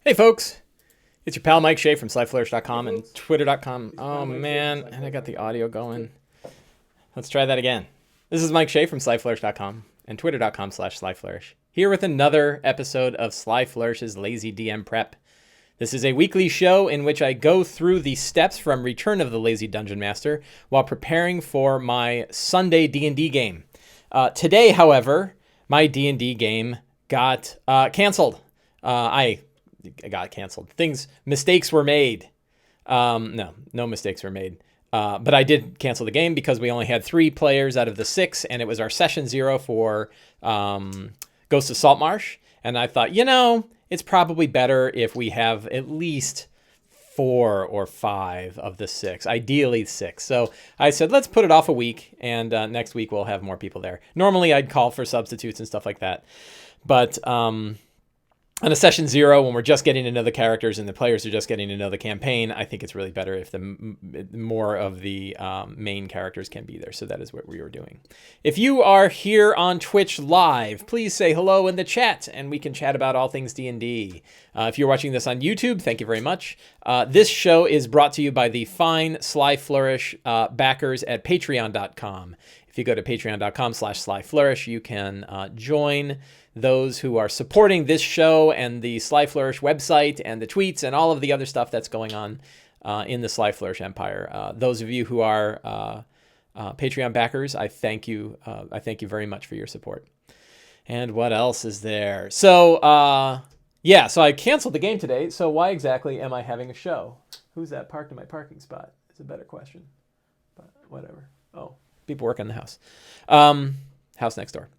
Hey folks, it's your pal Mike Shea from slyflourish.com and twitter.com. Oh man, and I got the audio going. Let's try that again. This is Mike Shea from slyflourish.com and twitter.com/slyflourish. Here with another episode of Sly Flourish's Lazy DM Prep. This is a weekly show in which I go through the steps from Return of the Lazy Dungeon Master while preparing for my Sunday D&D game. Today, however, my D&D game got canceled. I got canceled. Mistakes were made. No mistakes were made. But I did cancel the game because we only had 3 players out of the 6, and it was our session 0 for Ghosts of Saltmarsh. And I thought, it's probably better if we have at least 4 or 5 of the 6, ideally 6. So I said, let's put it off a week, and next week we'll have more people there. Normally I'd call for substitutes and stuff like that. But on a session 0, when we're just getting to know the characters and the players are just getting to know the campaign, I think it's really better if the more of the main characters can be there. So that is what we were doing. If you are here on Twitch live, please say hello in the chat, and we can chat about all things D&D. If you're watching this on YouTube, thank you very much. This show is brought to you by the fine Sly Flourish backers at patreon.com. If you go to patreon.com/slyflourish, you can join those who are supporting this show and the Sly Flourish website and the tweets and all of the other stuff that's going on in the Sly Flourish empire. Those of you who are Patreon backers, I thank you. I thank you very much for your support. And what else is there? So, so I canceled the game today. So why exactly am I having a show? Who's that parked in my parking spot? It's a better question, but whatever. Oh, people work on the house. House next door.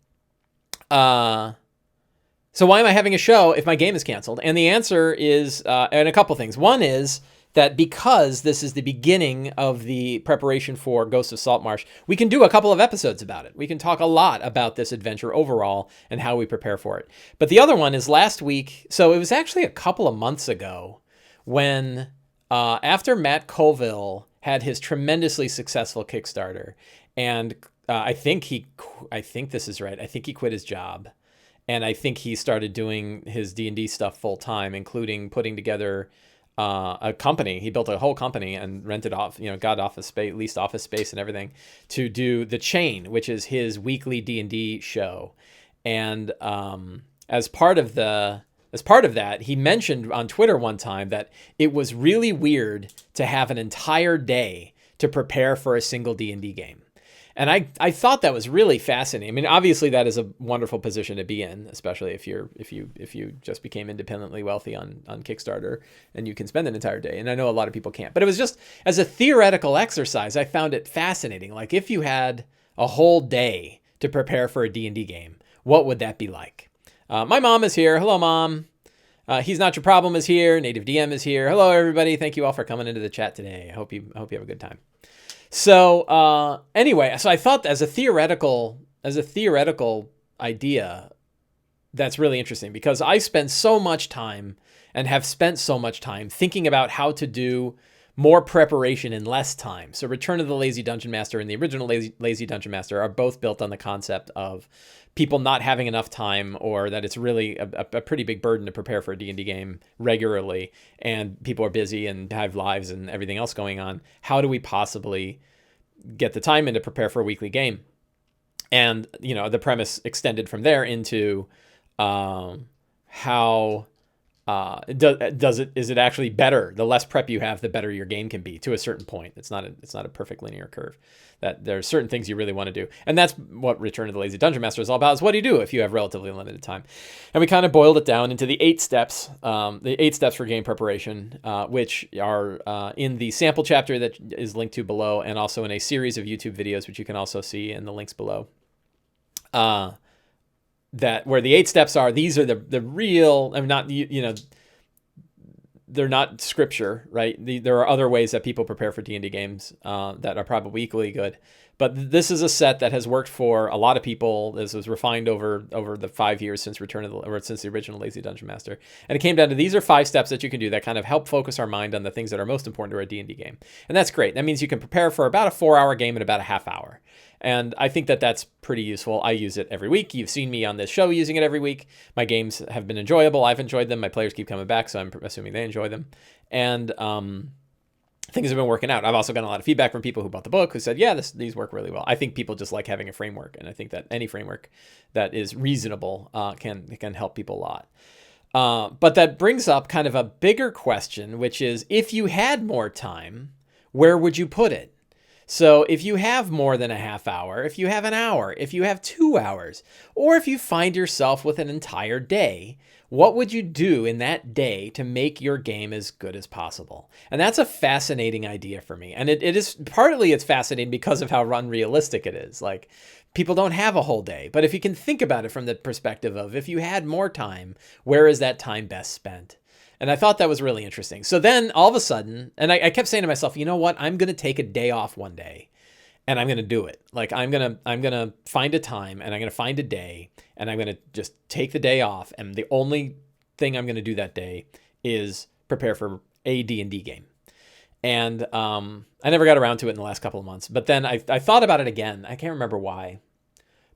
So why am I having a show if my game is canceled? And the answer is, and a couple things. One is that because this is the beginning of the preparation for Ghosts of Saltmarsh, we can do a couple of episodes about it. We can talk a lot about this adventure overall and how we prepare for it. But the other one is last week. So it was actually a couple of months ago when, after Matt Colville had his tremendously successful Kickstarter, and I think this is right. I think he quit his job. And I think he started doing his D&D stuff full time, including putting together a company. He built a whole company and rented off, got office space, leased office space and everything to do The Chain, which is his weekly D&D show. And as part of that, he mentioned on Twitter one time that it was really weird to have an entire day to prepare for a single D&D game. And I thought that was really fascinating. I mean, obviously that is a wonderful position to be in, especially if you just became independently wealthy on Kickstarter and you can spend an entire day. And I know a lot of people can't. But it was just as a theoretical exercise, I found it fascinating. Like if you had a whole day to prepare for a D&D game, what would that be like? My mom is here. Hello, Mom. He's Not Your Problem is here. Native DM is here. Hello, everybody. Thank you all for coming into the chat today. I hope you have a good time. So anyway, so I thought as a theoretical idea, that's really interesting because I spend so much time and have spent so much time thinking about how to do more preparation in less time. So Return of the Lazy Dungeon Master and the original Lazy Dungeon Master are both built on the concept of people not having enough time, or that it's really a pretty big burden to prepare for a D&D game regularly, and people are busy and have lives and everything else going on. How do we possibly get the time in to prepare for a weekly game? And, the premise extended from there into how is it actually better? The less prep you have, the better your game can be to a certain point. It's not a perfect linear curve. That there are certain things you really want to do. And that's what Return of the Lazy Dungeon Master is all about, is what do you do if you have relatively limited time? And we kind of boiled it down into the 8 steps, for game preparation, which are in the sample chapter that is linked to below, and also in a series of YouTube videos, which you can also see in the links below. That where the 8 steps are, these are the real, I'm not, they're not scripture, right? There are other ways that people prepare for D&D games that are probably equally good. But this is a set that has worked for a lot of people. This was refined over the 5 years since since the original Lazy Dungeon Master. And it came down to these are 5 steps that you can do that kind of help focus our mind on the things that are most important to our D&D game. And that's great. That means you can prepare for about a 4-hour game in about a half hour. And I think that that's pretty useful. I use it every week. You've seen me on this show using it every week. My games have been enjoyable. I've enjoyed them. My players keep coming back, so I'm assuming they enjoy them. And things have been working out. I've also gotten a lot of feedback from people who bought the book who said, yeah, these work really well. I think people just like having a framework, and I think that any framework that is reasonable can help people a lot. But that brings up kind of a bigger question, which is, if you had more time, where would you put it? So if you have more than a half hour, if you have an hour, if you have 2 hours, or if you find yourself with an entire day, what would you do in that day to make your game as good as possible? And that's a fascinating idea for me. And it is partly it's fascinating because of how unrealistic it is. Like, people don't have a whole day. But if you can think about it from the perspective of, if you had more time, where is that time best spent? And I thought that was really interesting. So then all of a sudden, and I kept saying to myself, you know what? I'm going to take a day off one day. And I'm going to do it. Like, I'm going to find a time, and I'm going to find a day, and I'm going to just take the day off. And the only thing I'm going to do that day is prepare for a D&D game. And I never got around to it in the last couple of months. But then I thought about it again. I can't remember why.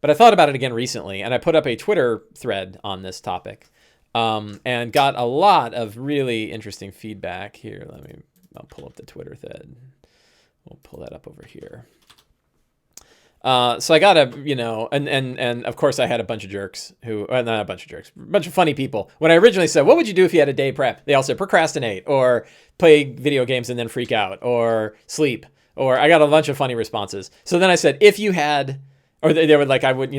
But I thought about it again recently, and I put up a Twitter thread on this topic and got a lot of really interesting feedback. Here, I'll pull up the Twitter thread. We'll pull that up over here. So I got and of course I had a bunch of jerks not a bunch of jerks, a bunch of funny people. When I originally said, what would you do if you had a day prep? They all said procrastinate, or play video games and then freak out, or sleep, or I got a bunch of funny responses. So then I said, if you had, or they were like, I would,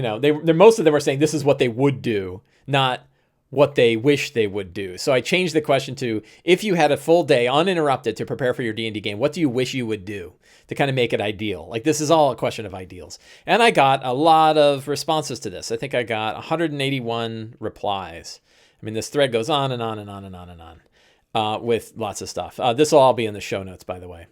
most of them were saying this is what they would do, not what they wish they would do. So I changed the question to, if you had a full day uninterrupted to prepare for your D&D game, what do you wish you would do to kind of make it ideal? Like, this is all a question of ideals. And I got a lot of responses to this. I think I got 181 replies. I mean, this thread goes on and on and on and on and on with lots of stuff. This will all be in the show notes, by the way.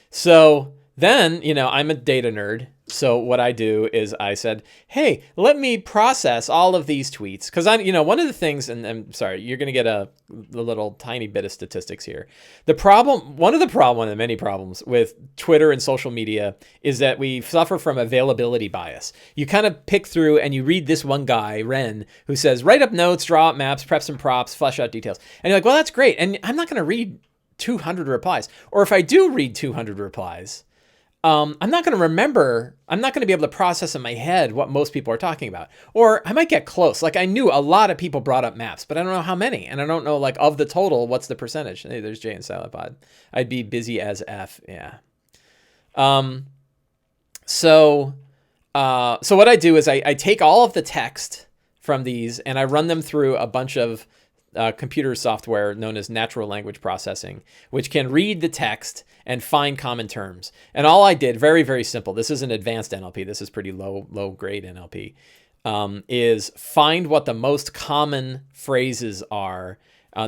So then, I'm a data nerd. So what I do is I said, hey, let me process all of these tweets. Because one of the things, and I'm sorry, you're going to get a little tiny bit of statistics here. One of the many problems with Twitter and social media is that we suffer from availability bias. You kind of pick through and you read this one guy, Ren, who says, write up notes, draw up maps, prep some props, flesh out details. And you're like, well, that's great. And I'm not going to read 200 replies. Or if I do read 200 replies, I'm not going to be able to process in my head what most people are talking about. Or I might get close. Like, I knew a lot of people brought up maps, but I don't know how many. And I don't know, like, of the total, what's the percentage? Hey, there's Jay and Silent Pod. I'd be busy as F. Yeah. So what I do is I take all of the text from these and I run them through a bunch of computer software known as natural language processing, which can read the text and find common terms. And all I did, very, very simple, this is an advanced NLP, this is pretty low grade NLP, is find what the most common phrases are.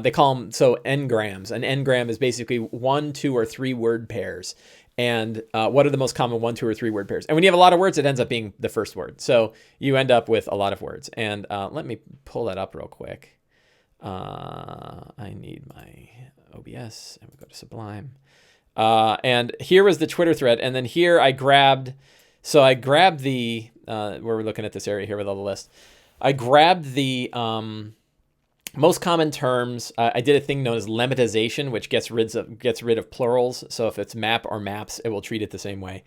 They call them, n-grams. An n-gram is basically 1, 2, or 3 word pairs. And what are the most common 1, 2, or 3 word pairs? And when you have a lot of words, it ends up being the first word. So you end up with a lot of words. And let me pull that up real quick. I need my OBS, and we go to Sublime. And here was the Twitter thread. And then here I grabbed the, where we're looking at this area here with all the list. I grabbed the most common terms. I did a thing known as lemmatization, which gets rid of plurals. So if it's map or maps, it will treat it the same way.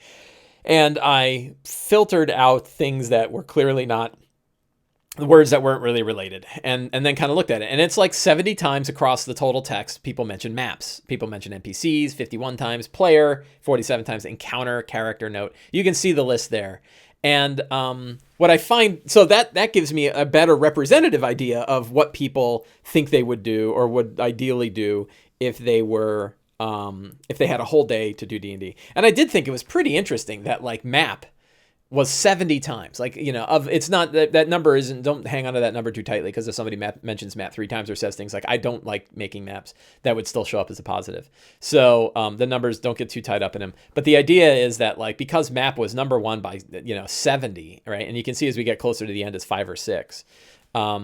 And I filtered out things that were clearly not words that weren't really related, and then kind of looked at it. And it's like 70 times across the total text, people mention maps. People mention NPCs 51 times, player 47 times, encounter, character, note. You can see the list there. And what I find, so that gives me a better representative idea of what people think they would do or would ideally do if they were, if they had a whole day to do D&D. And I did think it was pretty interesting that, like, map was 70 times. Like, it's not that number isn't, don't hang on to that number too tightly, because if somebody mentions map 3 times or says things like, I don't like making maps, that would still show up as a positive. So the numbers don't get too tied up in them. But the idea is that, like, because map was number 1 by, 70, right? And you can see as we get closer to the end, it's 5 or 6. A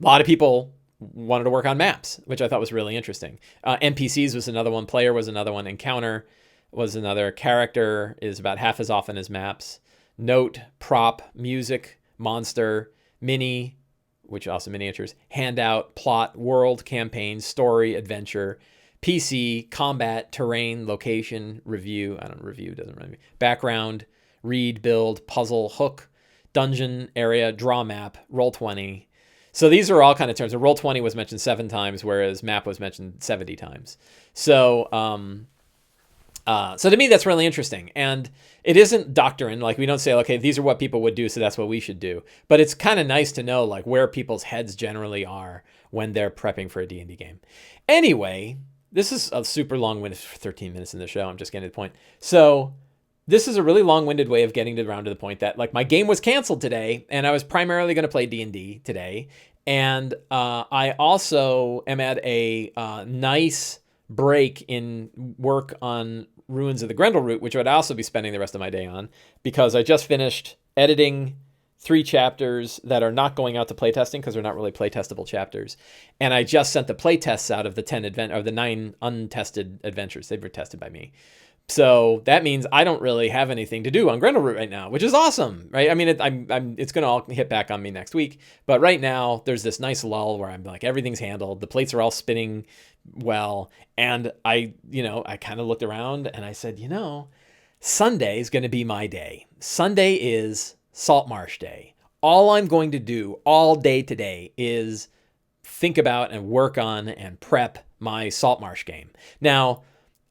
lot of people wanted to work on maps, which I thought was really interesting. NPCs was another one. Player was another one. Encounter was another. Character is about half as often as maps. Note, prop, music, monster, mini, which also miniatures, handout, plot, world, campaign, story, adventure, PC, combat, terrain, location, review. Review doesn't really mean. Background, read, build, puzzle, hook, dungeon, area, draw map, Roll20. So these are all kind of terms. So Roll20 was mentioned 7 times, whereas map was mentioned 70 times. So, so to me, that's really interesting. And it isn't doctrine. Like, we don't say, okay, these are what people would do, so that's what we should do. But it's kind of nice to know, like, where people's heads generally are when they're prepping for a D&D game. Anyway, this is a super long-winded, 13 minutes in the show. I'm just getting to the point. So this is a really long-winded way of getting around to the point that, like, my game was canceled today, and I was primarily going to play D&D today. And I also am at a nice break in work on Ruins of the Grendel Route, which I would also be spending the rest of my day on, because I just finished editing 3 chapters that are not going out to playtesting because they're not really playtestable chapters. And I just sent the playtests out of the 9 untested adventures. They were tested by me. So that means I don't really have anything to do on Grendel Route right now, which is awesome, right? I mean, it's going to all hit back on me next week. But right now, there's this nice lull where I'm like, everything's handled. The plates are all spinning well. And I kind of looked around and I said, Sunday is going to be my day. Sunday is Saltmarsh Day. All I'm going to do all day today is think about and work on and prep my Saltmarsh game. Now,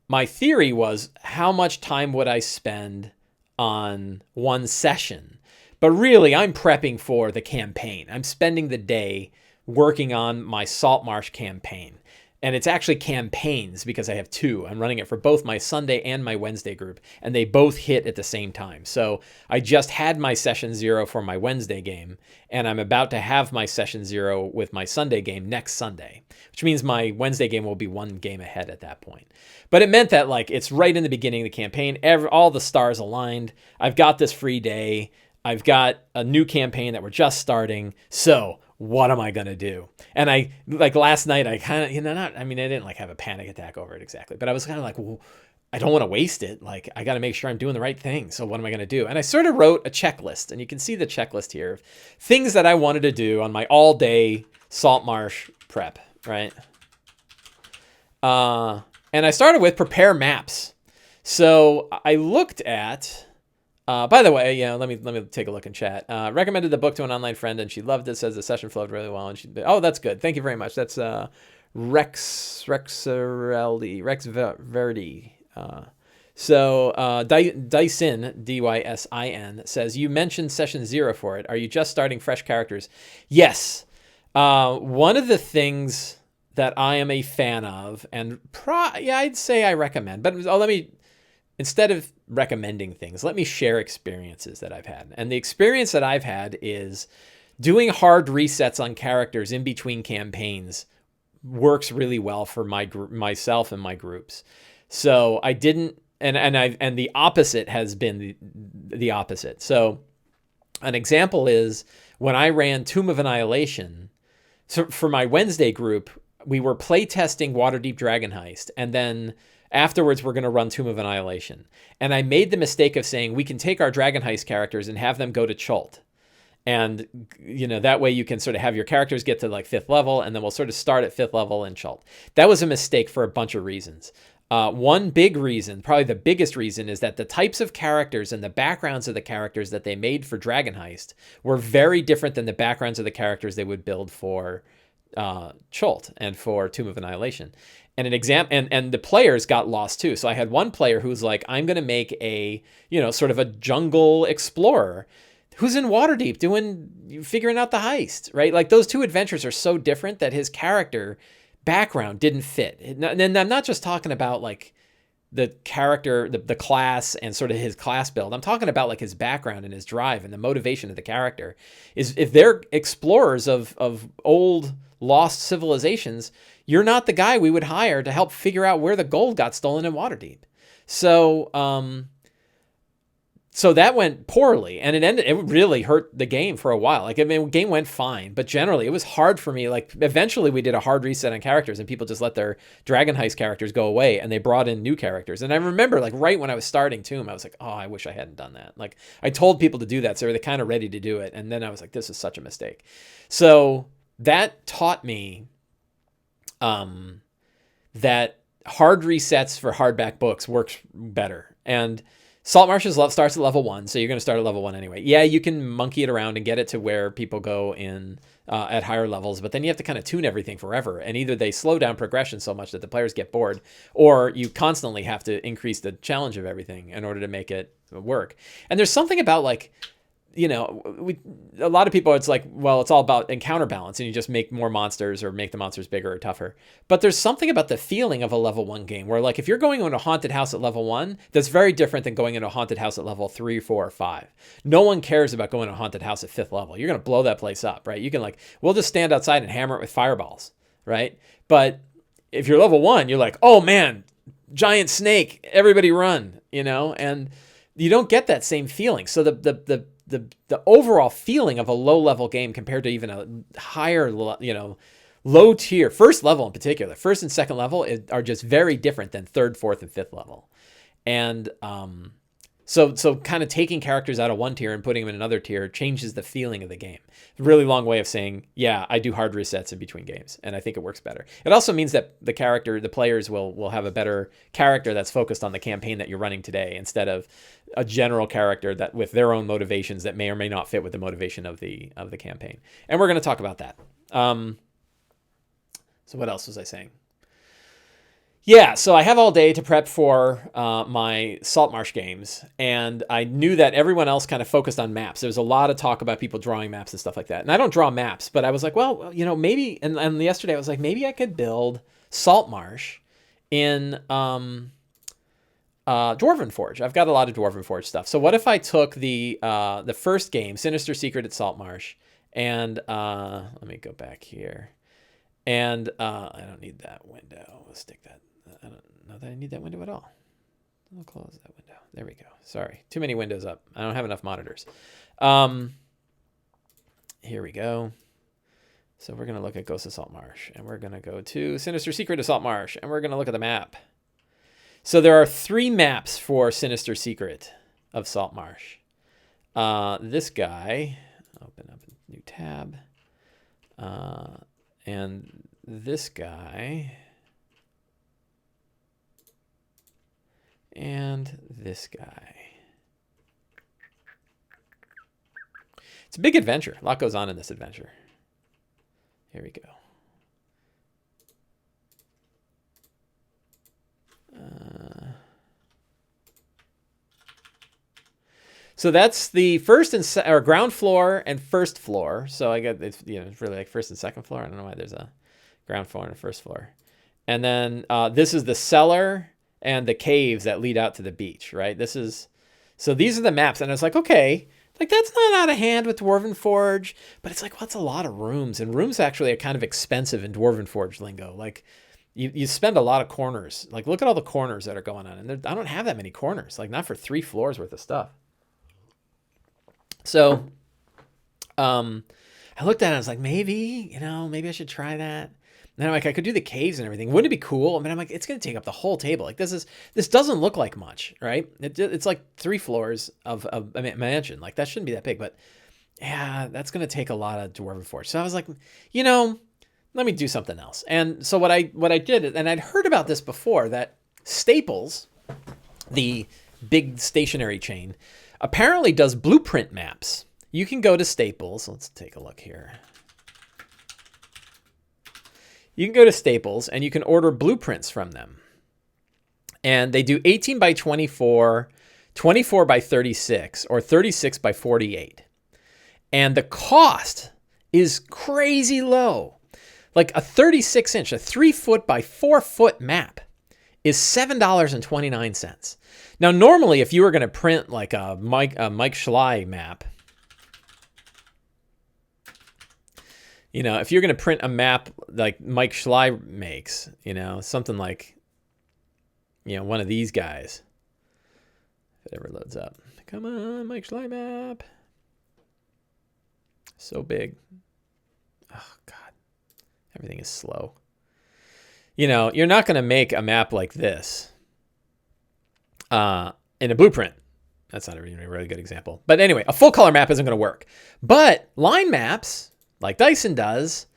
my theory was, how much time would I spend on one session? But really, I'm prepping for the campaign. I'm spending the day working on my Saltmarsh campaign. And it's actually campaigns because I have 2. I'm running it for both my Sunday and my Wednesday group, and they both hit at the same time. So I just had my session 0 for my Wednesday game, and I'm about to have my session 0 with my Sunday game next Sunday, which means my Wednesday game will be 1 game ahead at that point. But it meant that, like, it's right in the beginning of the campaign. All the stars aligned. I've got this free day. I've got a new campaign that we're just starting. So what am I going to do? And I, like, last night, I kind of, I didn't like have a panic attack over it exactly, but I was kind of like, well, I don't want to waste it. Like, I got to make sure I'm doing the right thing. So what am I going to do? And I sort of wrote a checklist, and you can see the checklist here of things that I wanted to do on my all day Saltmarsh prep, right? And I started with prepare maps. So I looked at, by the way, let me take a look in chat. Recommended the book to an online friend, and she loved it. Says the session flowed really well, and oh, that's good. Thank you very much. That's Rex Verdi. Dyson, Dysin, says, you mentioned session 0 for it. Are you just starting fresh characters? Yes. One of the things that I am a fan of, and I'd say I recommend, but instead of recommending things, let me share experiences that I've had. And the experience that I've had is doing hard resets on characters in between campaigns works really well for myself and my groups. So I didn't, and the opposite has been the opposite. So an example is when I ran Tomb of Annihilation. So for my Wednesday group, we were playtesting Waterdeep Dragon Heist, and then afterwards we're going to run Tomb of Annihilation. And I made the mistake of saying we can take our Dragon Heist characters and have them go to Chult. And, that way you can sort of have your characters get to like 5th level, and then we'll sort of start at 5th level in Chult. That was a mistake for a bunch of reasons. One big reason, probably the biggest reason, is that the types of characters and the backgrounds of the characters that they made for Dragon Heist were very different than the backgrounds of the characters they would build for Chult and for Tomb of Annihilation. And and the players got lost too. So I had one player who's like, I'm going to make a, sort of a jungle explorer who's in Waterdeep figuring out the heist, right? Like, those 2 adventures are so different that his character background didn't fit. And I'm not just talking about like the character, the class, and sort of his class build. I'm talking about like his background and his drive and the motivation of the character. Is if they're explorers of old lost civilizations, you're not the guy we would hire to help figure out where the gold got stolen in Waterdeep. So so that went poorly, and it really hurt the game for a while. Like, I mean, the game went fine, but generally it was hard for me. Like, eventually we did a hard reset on characters, and people just let their Dragon Heist characters go away, and they brought in new characters. And I remember, like, right when I was starting Tomb, I was like, oh, I wish I hadn't done that. Like, I told people to do that, so they were kind of ready to do it, and then I was like, this is such a mistake. So that taught me that hard resets for hardback books works better. And Saltmarsh starts at level 1, so you're going to start at level 1 anyway. Yeah, you can monkey it around and get it to where people go in at higher levels, but then you have to kind of tune everything forever. And either they slow down progression so much that the players get bored, or you constantly have to increase the challenge of everything in order to make it work. And there's something about, like, you know, a lot of people, it's like, well, it's all about encounter balance, and you just make more monsters or make the monsters bigger or tougher. But there's something about the feeling of a level 1 game where, like, if you're going into a haunted house at level 1, that's very different than going into a haunted house at level 3, 4, or 5. No one cares about going to a haunted house at 5th level. You're going to blow that place up, right? You can, like, we'll just stand outside and hammer it with fireballs, right? But if you're level 1, you're like, oh man, giant snake, everybody run, you know? And you don't get that same feeling. So the overall feeling of a low level game compared to even a higher, you know, low tier, first level in particular, first and second level are just very different than third, fourth, and fifth level. And so kind of taking characters out of one tier and putting them in another tier changes the feeling of the game. Really long way of saying, yeah, I do hard resets in between games, and I think it works better. It also means that the players will have a better character that's focused on the campaign that you're running today, instead of a general character that with their own motivations that may or may not fit with the motivation of the campaign. And we're going to talk about that. So what else was I saying? Yeah, so I have all day to prep for my Saltmarsh games, and I knew that everyone else kind of focused on maps. There was a lot of talk about people drawing maps and stuff like that. And I don't draw maps, but I was like, well, you know, maybe, and yesterday I was like, maybe I could build Saltmarsh in Dwarven Forge. I've got a lot of Dwarven Forge stuff. So what if I took the first game, Sinister Secret at Saltmarsh, and let me go back here. And I don't need that window. Let's stick that. I don't know that I need that window at all. I'll close that window. There we go. Sorry. Too many windows up. I don't have enough monitors. Here we go. So we're going to look at Ghosts of Saltmarsh. And we're going to go to Sinister Secret of Saltmarsh. And we're going to look at the map. So there are 3 maps for Sinister Secret of Saltmarsh. This guy. Open up a new tab. And this guy, and this guy. It's a big adventure. A lot goes on in this adventure. Here we go. So that's the first or ground floor and first floor. So I got it's really like first and second floor. I don't know why there's a ground floor and a first floor. And then this is the cellar and the caves that lead out to the beach, right? So these are the maps, and it's like, okay, like that's not out of hand with Dwarven Forge, but it's like, well, that's a lot of rooms, and rooms actually are kind of expensive in Dwarven Forge lingo. Like you spend a lot of corners. Like look at all the corners that are going on, and I don't have that many corners. Like not for 3 floors worth of stuff. So I looked at it, I was like, maybe I should try that. And then I'm like, I could do the caves and everything. Wouldn't it be cool? I mean, I'm like, it's going to take up the whole table. Like this doesn't look like much, right? It's like 3 floors of a mansion. Like that shouldn't be that big, but yeah, that's going to take a lot of Dwarven Forge. So I was like, let me do something else. And so what I did, and I'd heard about this before, that Staples, the big stationery chain, apparently does blueprint maps. You can go to Staples. Let's take a look here. You can go to Staples and you can order blueprints from them. And they do 18 by 24, 24 by 36, or 36 by 48. And the cost is crazy low. Like a 36-inch, a 3 foot by 4 foot map is $7.29. Now, normally, if you were going to print like a Mike Schley map, you know, if you're going to print a map like Mike Schley makes, you know, something like, you know, one of these guys, if it ever loads up. Come on, Mike Schley map. So big. Oh, God. Everything is slow. You know, you're not going to make a map like this in a blueprint. That's not even a really good example. But anyway, a full color map isn't going to work. But line maps, like Dyson does,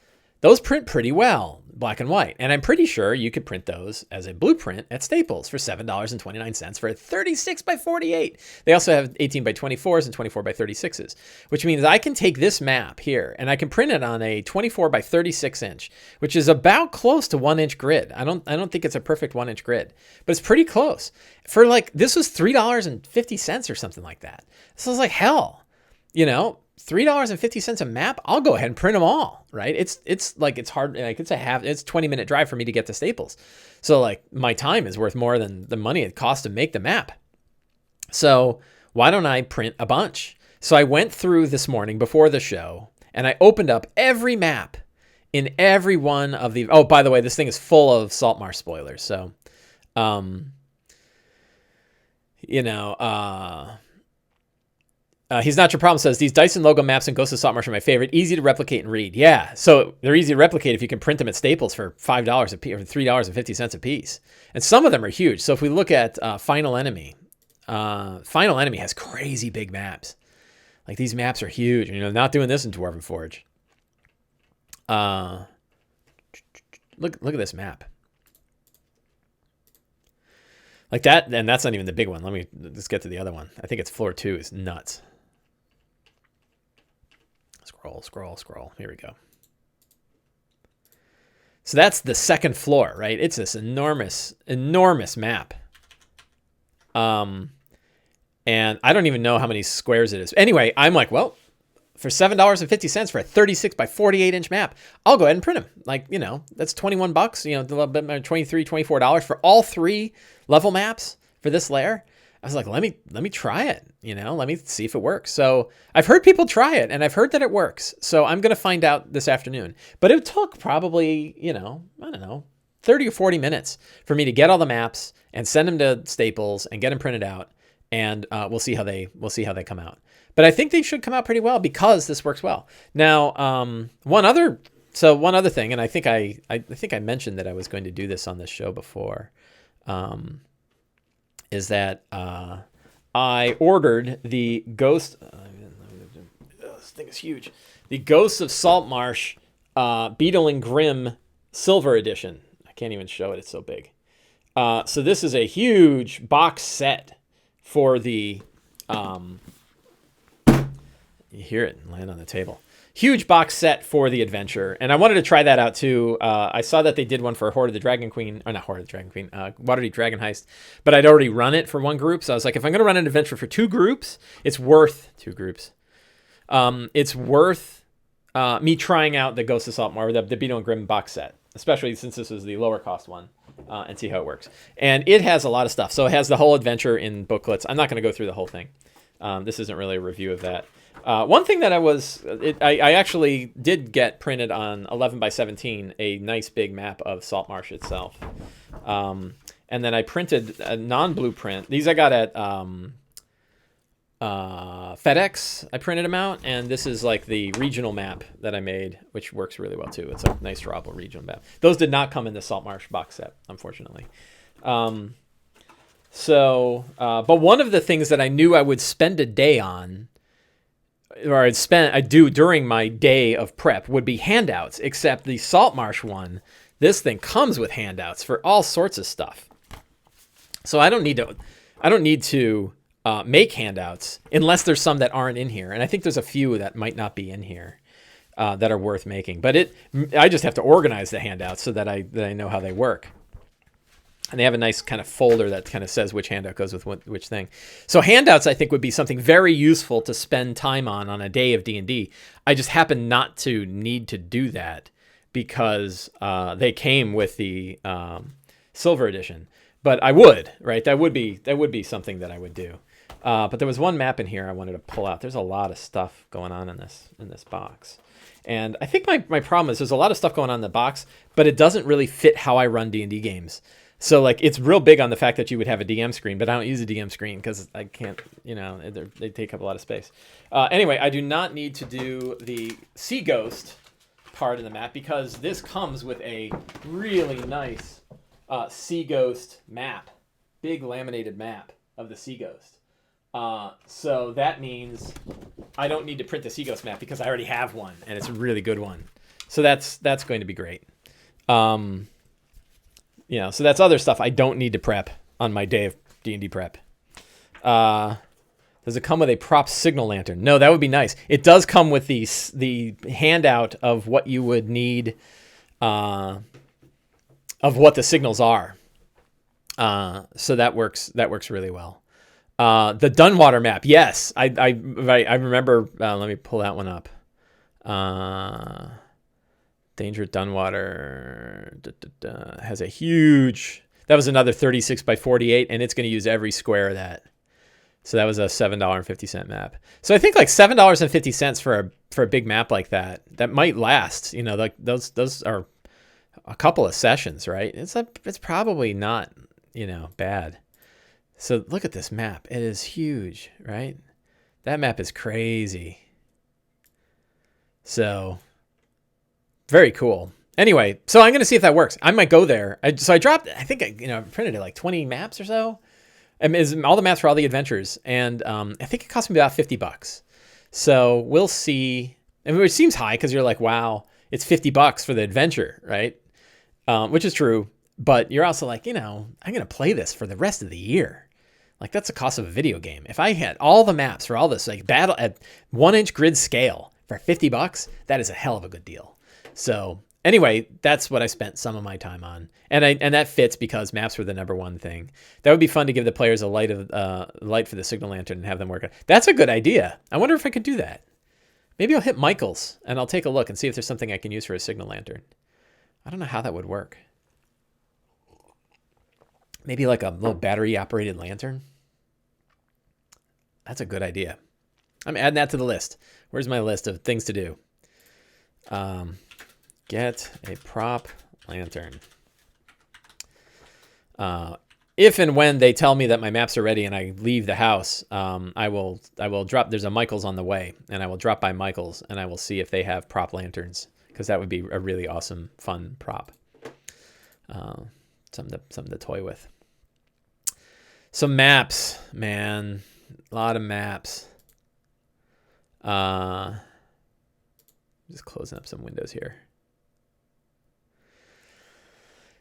those print pretty well, black and white. And I'm pretty sure you could print those as a blueprint at Staples for $7.29 for a 36 by 48. They also have 18 by 24s and 24 by 36s, which means I can take this map here and I can print it on a 24 by 36 inch, which is about close to 1 inch grid. I don't think it's a perfect 1 inch grid, but it's pretty close. For like, this was $3.50 or something like that. So I was like, hell, you know, $3.50 a map, I'll go ahead and print them all, right? It's hard, like it's 20-minute drive for me to get to Staples. So like my time is worth more than the money it costs to make the map. So why don't I print a bunch? So I went through this morning before the show and I opened up every map in every one of the, oh, by the way, this thing is full of Saltmarsh spoilers. So, you know, He's Not Your Problem says, these Dyson logo maps and Ghosts of Saltmarsh are my favorite. Easy to replicate and read. Yeah, so they're easy to replicate if you can print them at Staples for $5 a piece or $3.50 a piece. And some of them are huge. So if we look at Final Enemy, Final Enemy has crazy big maps. Like these maps are huge. You know, not doing this in Dwarven Forge. Look at this map. Like that, and that's not even the big one. Let's get to the other one. I think it's floor 2 is nuts. Scroll. Here we go. So that's the second floor, right? It's this enormous map. And I don't even know how many squares it is. Anyway, I'm like, well, for $7.50 for a 36 by 48 inch map, I'll go ahead and print them. Like, you know, that's $21, you know, a little bit $23, $24 for all 3 level maps for this layer. I was like, let me try it, you know, let me see if it works. So I've heard people try it and I've heard that it works. So I'm going to find out this afternoon, but it took probably, you know, I don't know, 30 or 40 minutes for me to get all the maps and send them to Staples and get them printed out. And we'll see how they come out. But I think they should come out pretty well because this works well. Now, one other thing, and I think I mentioned that I was going to do this on this show before, is that I ordered the Ghost. This thing is huge. The Ghosts of Saltmarsh Beetle and Grimm Silver Edition. I can't even show it; it's so big. So this is a huge box set for the. You hear it land on the table. Huge box set for the adventure. And I wanted to try that out too. I saw that they did one for Horde of the Dragon Queen. Or not Horde of the Dragon Queen. Waterdeep Dragon Heist. But I'd already run it for one group. So I was like, if I'm going to run an adventure for 2 groups, it's worth 2 groups. It's worth me trying out the Ghost of Saltmarsh, the Beetle and Grimm box set. Especially since this was the lower cost one. And see how it works. And it has a lot of stuff. So it has the whole adventure in booklets. I'm not going to go through the whole thing. This isn't really a review of that. One thing that I actually did get printed on 11 by 17, a nice big map of Saltmarsh itself. And then I printed a non-blueprint. These I got at FedEx. I printed them out, and this is like the regional map that I made, which works really well too. It's a nice drawable regional map. Those did not come in the Saltmarsh box set, unfortunately. But one of the things that I knew I would spend a day on, or I'd do during my day of prep, would be handouts, except the Saltmarsh one, this thing comes with handouts for all sorts of stuff. So I don't need to make handouts unless there's some that aren't in here. And I think there's a few that might not be in here that are worth making. But I just have to organize the handouts so that I know how they work. And they have a nice kind of folder that kind of says which handout goes with which thing. So handouts, I think, would be something very useful to spend time on a day of D&D. I just happen not to need to do that because they came with the Silver Edition. but I would, right? That would be something that I would do. But there was one map in here I wanted to pull out. There's a lot of stuff going on in this box. And I think my problem is there's a lot of stuff going on in the box, but it doesn't really fit how I run D&D games. So like it's real big on the fact that you would have a DM screen, but I don't use a DM screen because I can't, they take up a lot of space. Anyway, I do not need to do the Sea Ghost part of the map because this comes with a really nice Sea Ghost map, big laminated map of the Sea Ghost. So that means I don't need to print the Sea Ghost map because I already have one and it's a really good one. So that's going to be great. So that's other stuff I don't need to prep on my day of D&D prep. Does it come with a prop signal lantern? No, that would be nice. It does come with the handout of what you would need, of what the signals are. So that works really well. The Dunwater map, yes, I remember. Let me pull that one up. Danger at Dunwater has a huge. That was another 36 by 48, and it's going to use every square of that. So that was a $7.50 map. So I think like $7.50 for a big map like that might last. Like those are a couple of sessions, right? It's probably not bad. So look at this map. It is huge, right? That map is crazy. So very cool. Anyway, so I'm going to see if that works. I might go there. So I dropped, I think I printed it like 20 maps or so. All the maps for all the adventures. And I think it cost me about $50. So we'll see. It seems high because you're like, wow, it's $50 for the adventure, right? Which is true. But you're also like, I'm going to play this for the rest of the year. Like that's the cost of a video game. If I had all the maps for all this, like battle at 1-inch grid scale for $50, that is a hell of a good deal. So anyway, that's what I spent some of my time on, and that fits because maps were the number one thing. That would be fun to give the players a light for the signal lantern and have them work on. That's a good idea. I wonder if I could do that. Maybe I'll hit Michael's and I'll take a look and see if there's something I can use for a signal lantern. I don't know how that would work. Maybe like a little battery-operated lantern. That's a good idea. I'm adding that to the list. Where's my list of things to do? Get a prop lantern. If and when they tell me that my maps are ready and I leave the house, I will drop. There's a Michael's on the way, and I will drop by Michael's and I will see if they have prop lanterns because that would be a really awesome, fun prop. Something to toy with. Some maps, man. A lot of maps. Just closing up some windows here.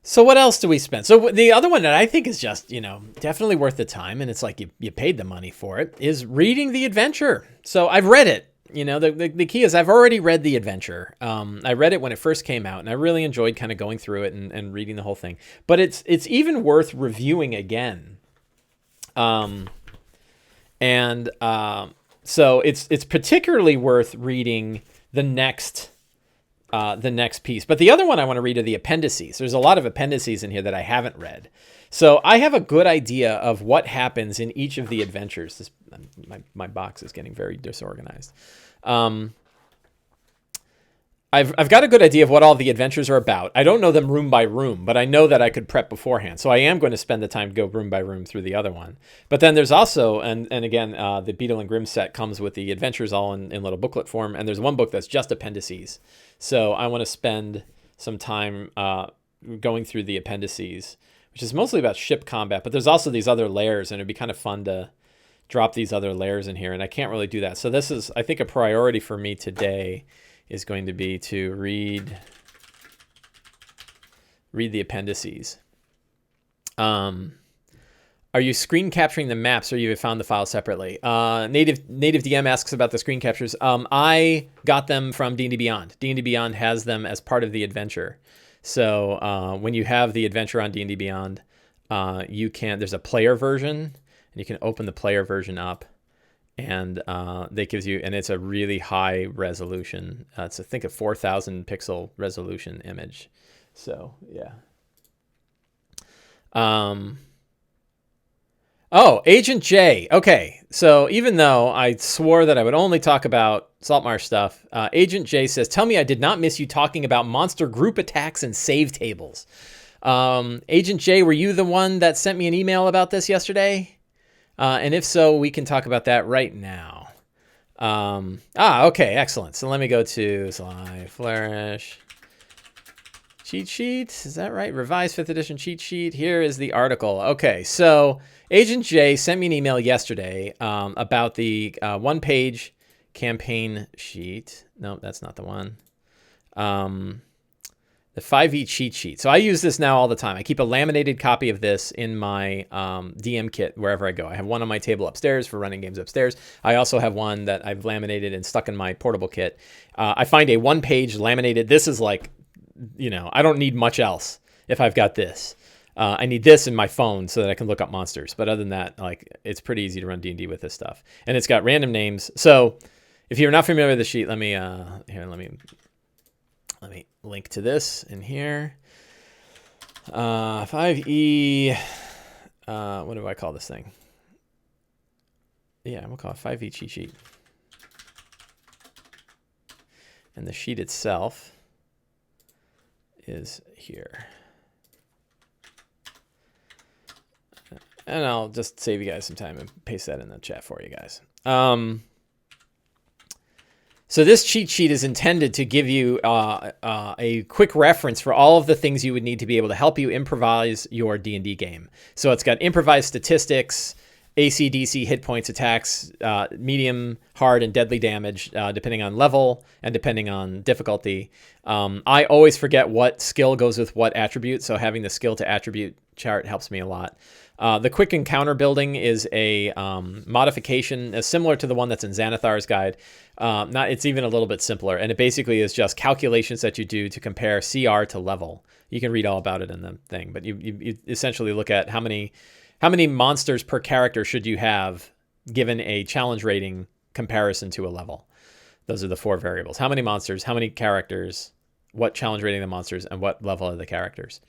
So what else do we spend? So the other one that I think is just, definitely worth the time, and it's like you paid the money for it, is reading the adventure. So I've read it. The key is I've already read the adventure. I read it when it first came out, and I really enjoyed kind of going through it and reading the whole thing. But it's even worth reviewing again. So it's particularly worth reading the next piece. But the other one I want to read are the appendices. There's a lot of appendices in here that I haven't read. So I have a good idea of what happens in each of the adventures. My box is getting very disorganized. I've got a good idea of what all the adventures are about. I don't know them room by room, but I know that I could prep beforehand. So I am going to spend the time to go room by room through the other one. But then there's also, and again, the Beetle and Grimm set comes with the adventures all in little booklet form. And there's one book that's just appendices. So I want to spend some time going through the appendices, which is mostly about ship combat. But there's also these other layers, and it'd be kind of fun to drop these other layers in here. And I can't really do that. So this is, I think, a priority for me today is going to be to read the appendices. Are you screen capturing the maps, or you have found the file separately? Native DM asks about the screen captures. I got them from D&D Beyond. D&D Beyond has them as part of the adventure. So when you have the adventure on D&D Beyond, there's a player version, and you can open the player version up, and that gives you, and it's a really high resolution. It's I think a 4,000 pixel resolution image. So yeah. Oh, Agent J. Okay, so even though I swore that I would only talk about Saltmarsh stuff, Agent J says, "Tell me I did not miss you talking about monster group attacks and save tables." Agent J, were you the one that sent me an email about this yesterday? And if so, we can talk about that right now. Okay, excellent. So let me go to Sly Flourish. Cheat sheet, is that right? Revised 5th edition cheat sheet. Here is the article. Okay, so Agent J sent me an email yesterday about the one-page campaign sheet. No, that's not the one. The 5e cheat sheet. So I use this now all the time. I keep a laminated copy of this in my DM kit wherever I go. I have one on my table upstairs for running games upstairs. I also have one that I've laminated and stuck in my portable kit. I find a one-page laminated. This is like, I don't need much else if I've got this. I need this in my phone so that I can look up monsters. But other than that, like, it's pretty easy to run D&D with this stuff. And it's got random names. So if you're not familiar with the sheet, let me link to this in here. 5e, what do I call this thing? Yeah, I'm gonna call it 5e cheat sheet. And the sheet itself is here. And I'll just save you guys some time and paste that in the chat for you guys. So this cheat sheet is intended to give you a quick reference for all of the things you would need to be able to help you improvise your D&D game. So it's got improvised statistics, AC, DC, hit points, attacks, medium, hard, and deadly damage, depending on level and depending on difficulty. I always forget what skill goes with what attribute, so having the skill to attribute chart helps me a lot. The quick encounter building is a modification similar to the one that's in Xanathar's guide. It's even a little bit simpler, and it basically is just calculations that you do to compare CR to level. You can read all about it in the thing, but you essentially look at how many monsters per character should you have given a challenge rating comparison to a level. Those are the 4 variables. How many monsters, how many characters, what challenge rating the monsters, and what level are the characters.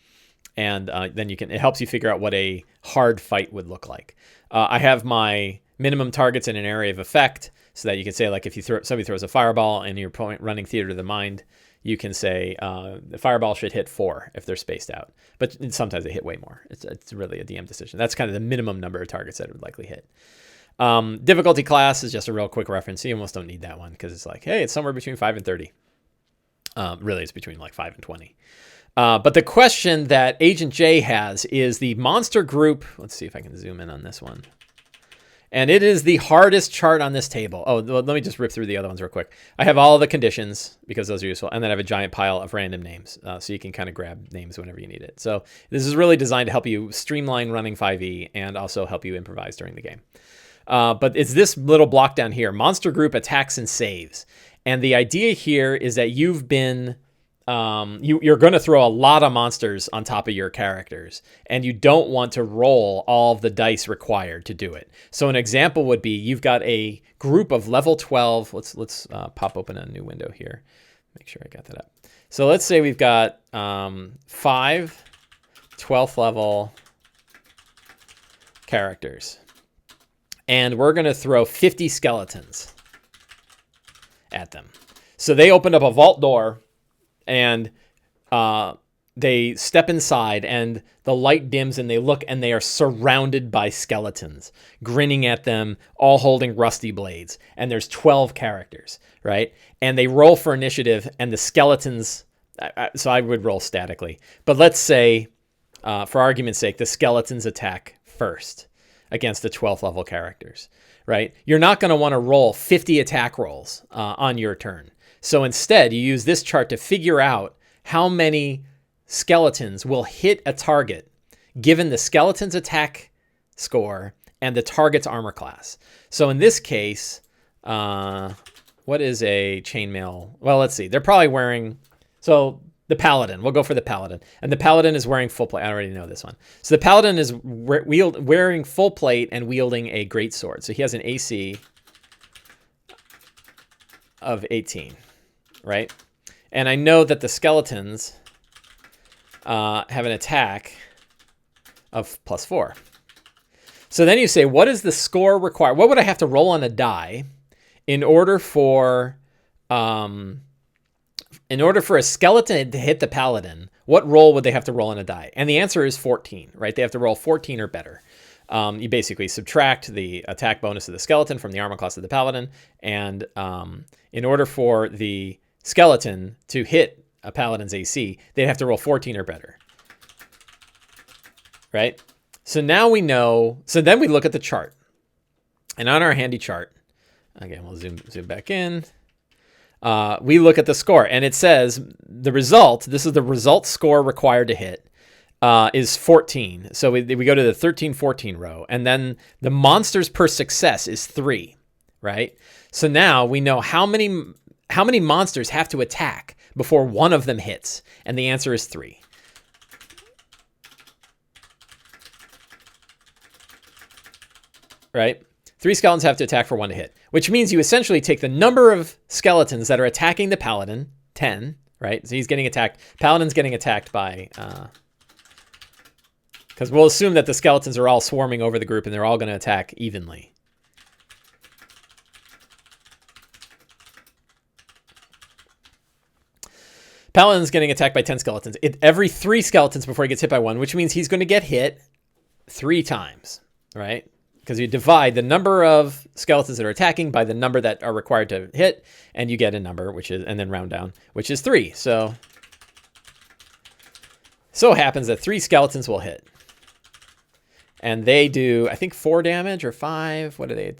And then it helps you figure out what a hard fight would look like. I have my minimum targets in an area of effect so that you can say, like, if somebody throws a fireball and you're running Theater of the Mind, you can say the fireball should hit 4 if they're spaced out. But sometimes they hit way more. It's really a DM decision. That's kind of the minimum number of targets that it would likely hit. Difficulty class is just a real quick reference. You almost don't need that one because it's like, hey, it's somewhere between 5 and 30. Really, it's between like 5 and 20. But the question that Agent J has is the monster group. Let's see if I can zoom in on this one. And it is the hardest chart on this table. Oh, let me just rip through the other ones real quick. I have all the conditions because those are useful. And then I have a giant pile of random names. So you can kind of grab names whenever you need it. So this is really designed to help you streamline running 5e and also help you improvise during the game. But it's this little block down here, monster group attacks and saves. And the idea here is that you've been... you're going to throw a lot of monsters on top of your characters, and you don't want to roll all of the dice required to do it. So an example would be you've got a group of level 12. Let's pop open a new window here. Make sure I got that up. So let's say we've got 5 12th level characters, and we're going to throw 50 skeletons at them. So they opened up a vault door, and they step inside, and the light dims, and they look, and they are surrounded by skeletons, grinning at them, all holding rusty blades. And there's 12 characters, right? And they roll for initiative, and the skeletons... So I would roll statically. But let's say, for argument's sake, the skeletons attack first against the 12th level characters, right? You're not going to want to roll 50 attack rolls on your turn. So instead, you use this chart to figure out how many skeletons will hit a target given the skeleton's attack score and the target's armor class. So in this case, what is a chainmail? Well, let's see. They're probably wearing... So the Paladin. We'll go for the Paladin. And the Paladin is wearing full plate. I already know this one. So the Paladin is wearing full plate and wielding a greatsword. So he has an AC of 18. Right? And I know that the skeletons have an attack of +4. So then you say, what does the score require? What would I have to roll on a die in order for a skeleton to hit the paladin? What roll would they have to roll on a die? And the answer is 14, right? They have to roll 14 or better. You basically subtract the attack bonus of the skeleton from the armor class of the paladin. And in order for the skeleton to hit a paladin's AC, they'd have to roll 14 or better. Right? So now we know. So then we look at the chart. And on our handy chart, again, we'll zoom back in. We look at the score. And it says the result, this is the result score required to hit, is 14. So we go to the 13, 14 row. And then the monsters per success is 3. Right? So now we know how many monsters have to attack before one of them hits. And the answer is 3. Right? 3 skeletons have to attack for 1 to hit, which means you essentially take the number of skeletons that are attacking the paladin, 10, right? So he's getting attacked. Paladin's getting attacked by, because we'll assume that the skeletons are all swarming over the group and they're all going to attack evenly. Paladin's getting attacked by 10 skeletons. Every 3 skeletons before he gets hit by 1, which means he's going to get hit 3 times, right? Because you divide the number of skeletons that are attacking by the number that are required to hit, and you get a number, which is, and then round down, which is 3. So happens that 3 skeletons will hit. And they do, I think, 4 damage or 5. What do they?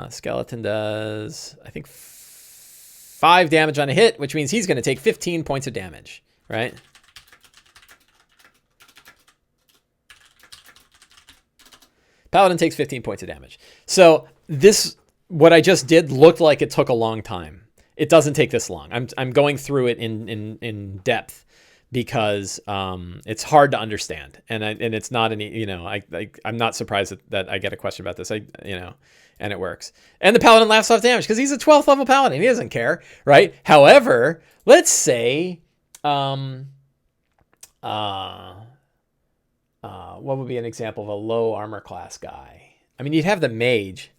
Skeleton does, I think, 5 damage on a hit, which means he's going to take 15 points of damage, right? Paladin takes 15 points of damage. So this, what I just did looked like it took a long time. It doesn't take this long. I'm going through it in depth because it's hard to understand, and it's not any, I'm not surprised that I get a question about this. And it works. And the paladin laughs off damage because he's a 12th level paladin. He doesn't care, right? However, let's say what would be an example of a low armor class guy? I mean, you'd have the mage,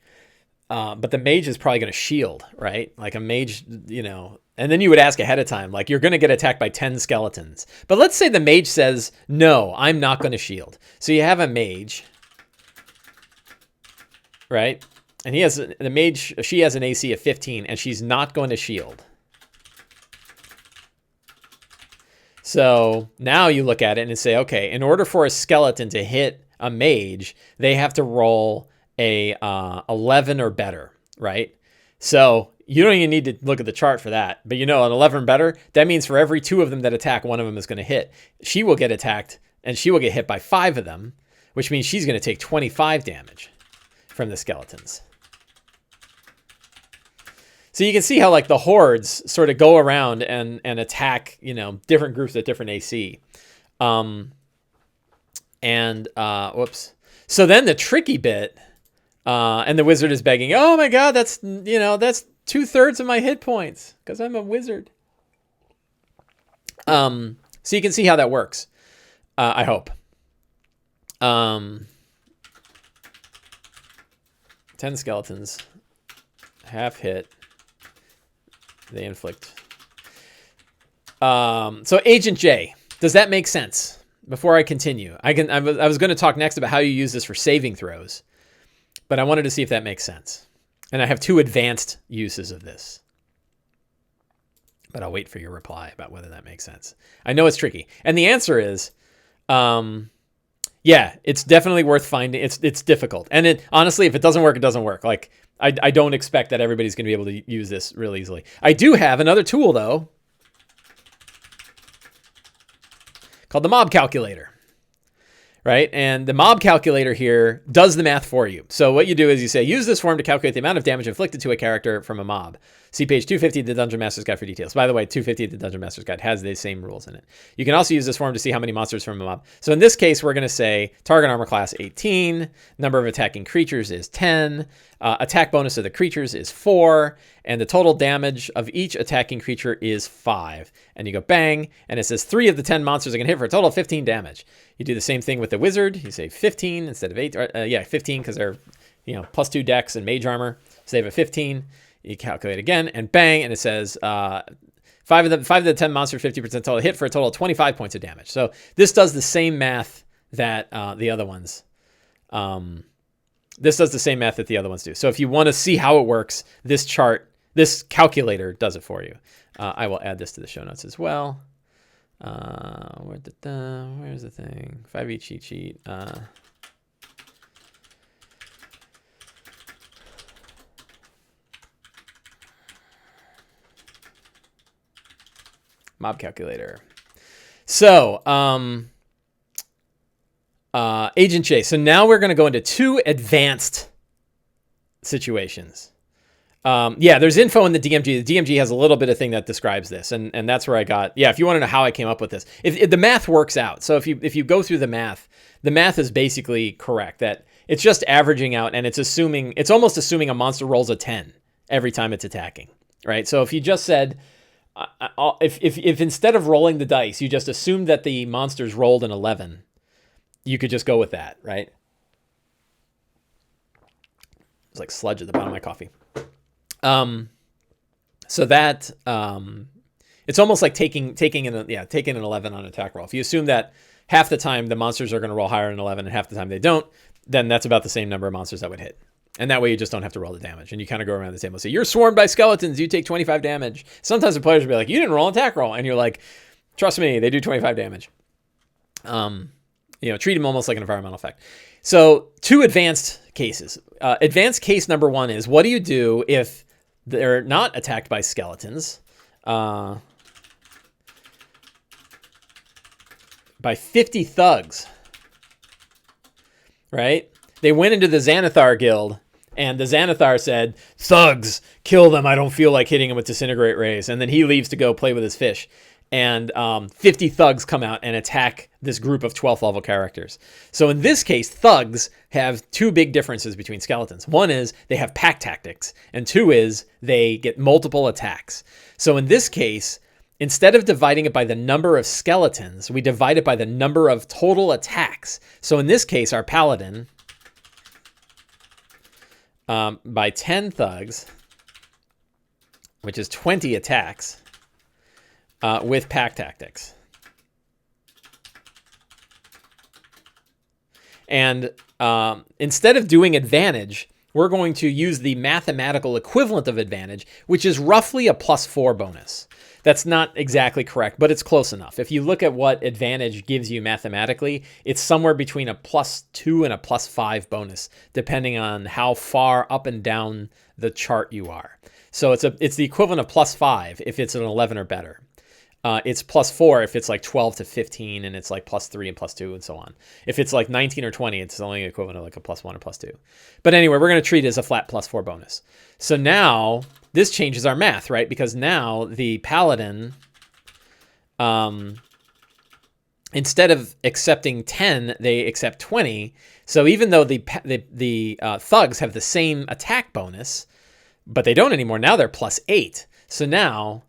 but the mage is probably going to shield, right? Like a mage, and then you would ask ahead of time, like, you're going to get attacked by 10 skeletons. But let's say the mage says, no, I'm not going to shield. So you have a mage, right? And she has an AC of 15, and she's not going to shield. So now you look at it and say, okay, in order for a skeleton to hit a mage, they have to roll a 11 or better, right? So you don't even need to look at the chart for that. But an 11 or better, that means for every 2 of them that attack, 1 of them is going to hit. She will get attacked, and she will get hit by 5 of them, which means she's going to take 25 damage from the skeletons. So you can see how, like, the hordes sort of go around and attack, different groups at different AC. Whoops. So then the tricky bit, and the wizard is begging, oh my God, that's 2/3 of my hit points because I'm a wizard. So you can see how that works. I hope. 10 skeletons, half hit. They inflict. So Agent J, does that make sense? Before I continue, I was going to talk next about how you use this for saving throws, but I wanted to see if that makes sense. And I have 2 advanced uses of this, but I'll wait for your reply about whether that makes sense. I know it's tricky, and the answer is, yeah, it's definitely worth finding. It's difficult, and honestly, if it doesn't work, it doesn't work. Like, I don't expect that everybody's going to be able to use this real easily. I do have another tool, though, called the mob calculator, right? And the mob calculator here does the math for you. So what you do is you say, use this form to calculate the amount of damage inflicted to a character from a mob. See page 250 of the Dungeon Master's Guide for details. By the way, 250 of the Dungeon Master's Guide has the same rules in it. You can also use this form to see how many monsters from a mob. So in this case, we're going to say target armor class 18, number of attacking creatures is 10, attack bonus of the creatures is 4, and the total damage of each attacking creature is 5. And you go bang, and it says 3 of the 10 monsters are going to hit for a total of 15 damage. You do the same thing with the wizard. You say 15 instead of 8. 15 because they're plus 2 dex and mage armor. So they have a 15. You calculate again, and bang, and it says 5 of the 10 monsters, 50% total hit for a total of 25 points of damage. So this does the same math that the other ones. This does the same math that the other ones do. So if you want to see how it works, this calculator does it for you. I will add this to the show notes as well. Where's the thing? 5e cheat sheet. Mob calculator. So, Agent Chase. So now we're going to go into 2 advanced situations. There's info in the DMG. The DMG has a little bit of thing that describes this, and that's where I got. Yeah, if you want to know how I came up with this, if the math works out. So if you go through the math is basically correct. That it's just averaging out, and it's almost assuming a monster rolls a 10 every time it's attacking, right? So if you just said, if instead of rolling the dice, you just assumed that the monsters rolled an 11, you could just go with that, right? It's like sludge at the bottom of my coffee. So that it's almost like taking an 11 on attack roll. If you assume that half the time the monsters are going to roll higher than 11 and half the time they don't, then that's about the same number of monsters that would hit. And that way you just don't have to roll the damage. And you kind of go around the table and say, you're swarmed by skeletons, you take 25 damage. Sometimes the players will be like, you didn't roll an attack roll. And you're like, trust me, they do 25 damage. Treat them almost like an environmental effect. So 2 advanced cases. Advanced case number 1 is, what do you do if they're not attacked by skeletons? By 50 thugs, right? They went into the Xanathar guild, and the Xanathar said, thugs, kill them. I don't feel like hitting them with disintegrate rays. And then he leaves to go play with his fish. And 50 thugs come out and attack this group of 12th level characters. So in this case, thugs have 2 big differences between skeletons. One is they have pack tactics, and 2 is they get multiple attacks. So in this case, instead of dividing it by the number of skeletons, we divide it by the number of total attacks. So in this case, our paladin, by 10 thugs, which is 20 attacks, with pack tactics. And instead of doing advantage, we're going to use the mathematical equivalent of advantage, which is roughly a +4 bonus. That's not exactly correct, but it's close enough. If you look at what advantage gives you mathematically, it's somewhere between a +2 and a +5 bonus, depending on how far up and down the chart you are. So it's the equivalent of +5 if it's an 11 or better. It's +4 if it's like 12 to 15, and it's like +3 and +2 and so on. If it's like 19 or 20, it's only equivalent of like a +1 or +2. But anyway, we're going to treat it as a flat +4 bonus. So now this changes our math, right? Because now the paladin, instead of accepting 10, they accept 20. So even though the thugs have the same attack bonus, but they don't anymore, now they're +8. So now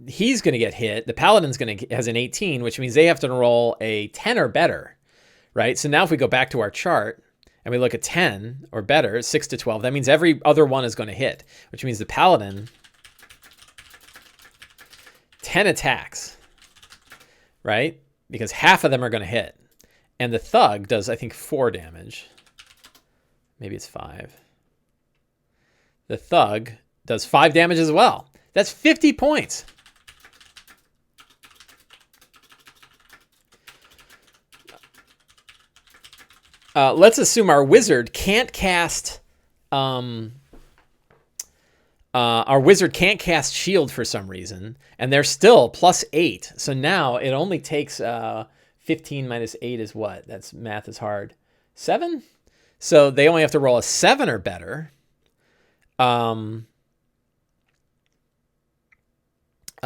he's going to get hit. The paladin's has an 18, which means they have to roll a 10 or better, right? So now if we go back to our chart and we look at 10 or better, 6 to 12, that means every other one is going to hit, which means the paladin, 10 attacks, right? Because half of them are going to hit. And the thug does, I think, 4 damage. Maybe it's 5. The thug does 5 damage as well. That's 50 points. Let's assume our wizard can't cast shield for some reason, and they're still +8. So now it only takes 15 minus 8 is what? That's math is hard. 7? So they only have to roll a 7 or better.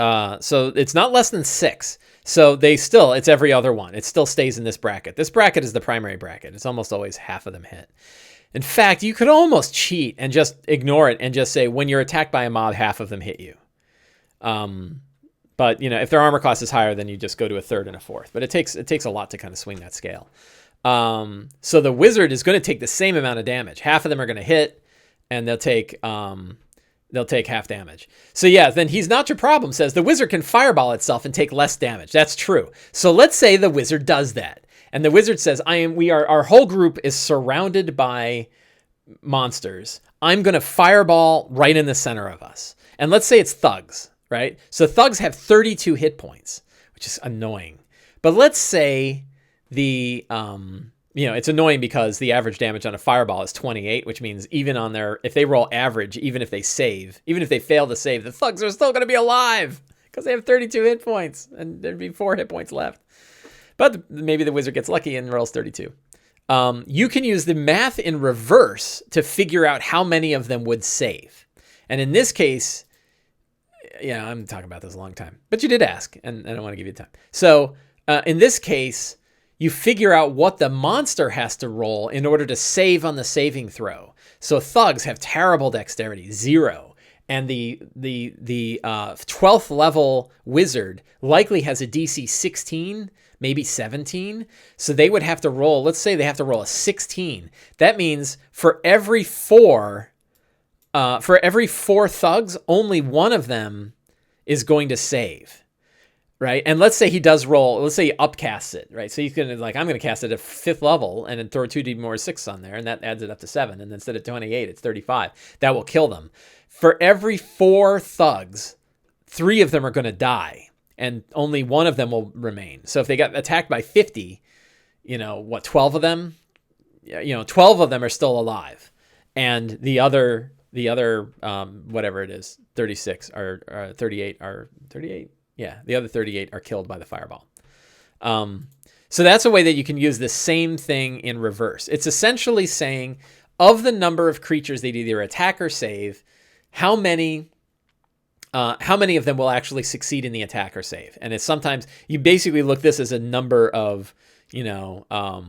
So it's not less than 6. So it's every other one. It still stays in this bracket. This bracket is the primary bracket. It's almost always half of them hit. In fact, you could almost cheat and just ignore it and just say when you're attacked by a mob, half of them hit you. But if their armor class is higher, then you just go to a third and a fourth. But it takes a lot to kind of swing that scale. So the wizard is going to take the same amount of damage. Half of them are going to hit, and they'll take half damage. So yeah, then he's not your problem says the wizard can fireball itself and take less damage. That's true. So let's say the wizard does that. And the wizard says, our whole group is surrounded by monsters. I'm going to fireball right in the center of us. And let's say it's thugs, right? So thugs have 32 hit points, which is annoying. But let's say it's annoying because the average damage on a fireball is 28, which means if they roll average, even if they fail to save, the thugs are still going to be alive because they have 32 hit points and there'd be 4 hit points left. But maybe the wizard gets lucky and rolls 32. You can use the math in reverse to figure out how many of them would save. And in this case, I'm talking about this a long time, but you did ask, and I don't want to give you time. So in this case, you figure out what the monster has to roll in order to save on the saving throw. So thugs have terrible dexterity, 0. And the 12th level wizard likely has a DC 16, maybe 17. So they would have to roll, let's say they have to roll a 16. That means for every 4 thugs, only one of them is going to save. Right. And let's say he does roll, let's say he upcasts it, right? So he's going to I'm going to cast it at 5th level and then throw 2d more 6 on there. And that adds it up to 7. And instead of 28, it's 35. That will kill them. For every 4 thugs, 3 of them are going to die and only one of them will remain. So if they got attacked by 50, 12 of them, 12 of them are still alive. And the other, whatever it is, 36 or 38 are 38. Yeah, the other 38 are killed by the fireball. So that's a way that you can use the same thing in reverse. It's essentially saying of the number of creatures that either attack or save, how many of them will actually succeed in the attack or save. And it's sometimes you basically look this as a number of, and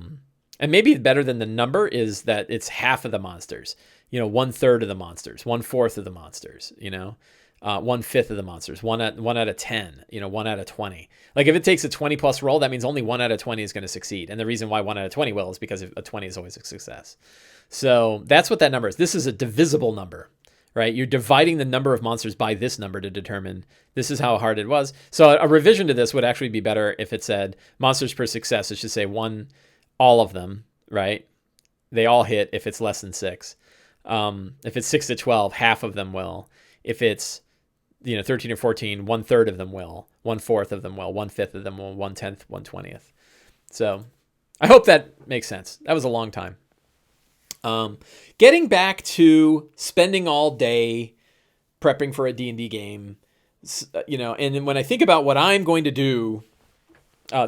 maybe better than the number is that it's half of the monsters, 1/3 of the monsters, 1/4 of the monsters, 1/5 of the monsters, 1 out of 10, 1 out of 20. Like if it takes a 20 plus roll, that means only 1 out of 20 is going to succeed. And the reason why 1 out of 20 will is because a 20 is always a success. So that's what that number is. This is a divisible number, right? You're dividing the number of monsters by this number to determine this is how hard it was. So a revision to this would actually be better if it said monsters per success. It should say all of them, right? They all hit if it's less than 6. If it's 6 to 12, half of them will. If it's 13 or 14, 1/3 of them will, 1/4 of them will, 1/5 of them will, 1/10, 1/20. So I hope that makes sense. That was a long time. Getting back to spending all day prepping for a D&D game, and when I think about what I'm going to do,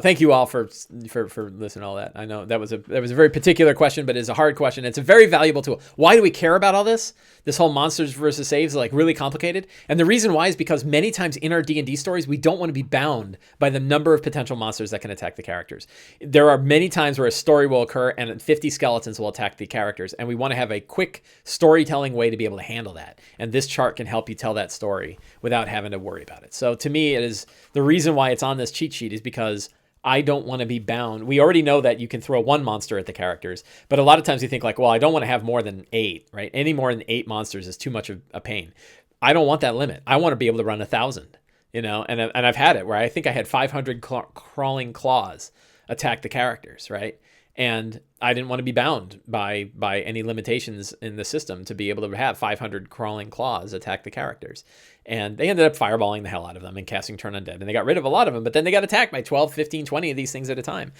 thank you all for listening to all that. I know that was a very particular question, but it's a hard question. It's a very valuable tool. Why do we care about all this? This whole monsters versus saves is really complicated. And the reason why is because many times in our D&D stories, we don't want to be bound by the number of potential monsters that can attack the characters. There are many times where a story will occur and 50 skeletons will attack the characters. And we want to have a quick storytelling way to be able to handle that. And this chart can help you tell that story without having to worry about it. So to me, it is the reason why it's on this cheat sheet is because I don't want to be bound. We already know that you can throw 1 monster at the characters, but a lot of times you think I don't want to have more than 8, right? Any more than 8 monsters is too much of a pain. I don't want that limit. I want to be able to run 1,000, and I've had it where I think I had 500 crawling claws attack the characters, right? And I didn't want to be bound by any limitations in the system to be able to have 500 crawling claws attack the characters. And they ended up fireballing the hell out of them and casting Turn Undead. And they got rid of a lot of them, but then they got attacked by 12, 15, 20 of these things at a time.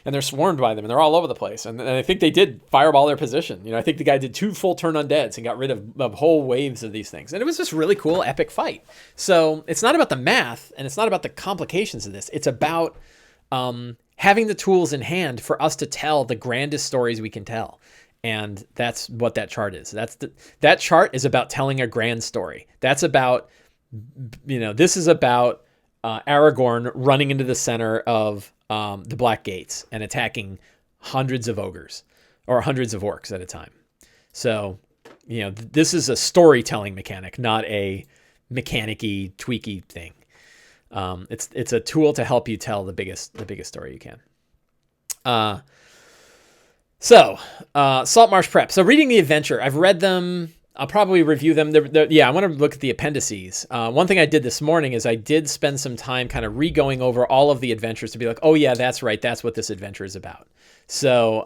And they're swarmed by them, and they're all over the place. And I think they did fireball their position. I think the guy did 2 full Turn Undeads and got rid of whole waves of these things. And it was just really cool, epic fight. So it's not about the math, and it's not about the complications of this. It's about having the tools in hand for us to tell the grandest stories we can tell. And that's what that chart is. That chart is about telling a grand story. That's about this is about Aragorn running into the center of the Black Gates and attacking hundreds of ogres or hundreds of orcs at a time. So, this is a storytelling mechanic, not a mechanic-y, tweaky thing. It's a tool to help you tell the biggest story you can. Saltmarsh Prep. So reading the adventure, I've read them. I'll probably review them. I want to look at the appendices. One thing I did this morning is I did spend some time kind of re-going over all of the adventures to be like, oh yeah, that's right. That's what this adventure is about. So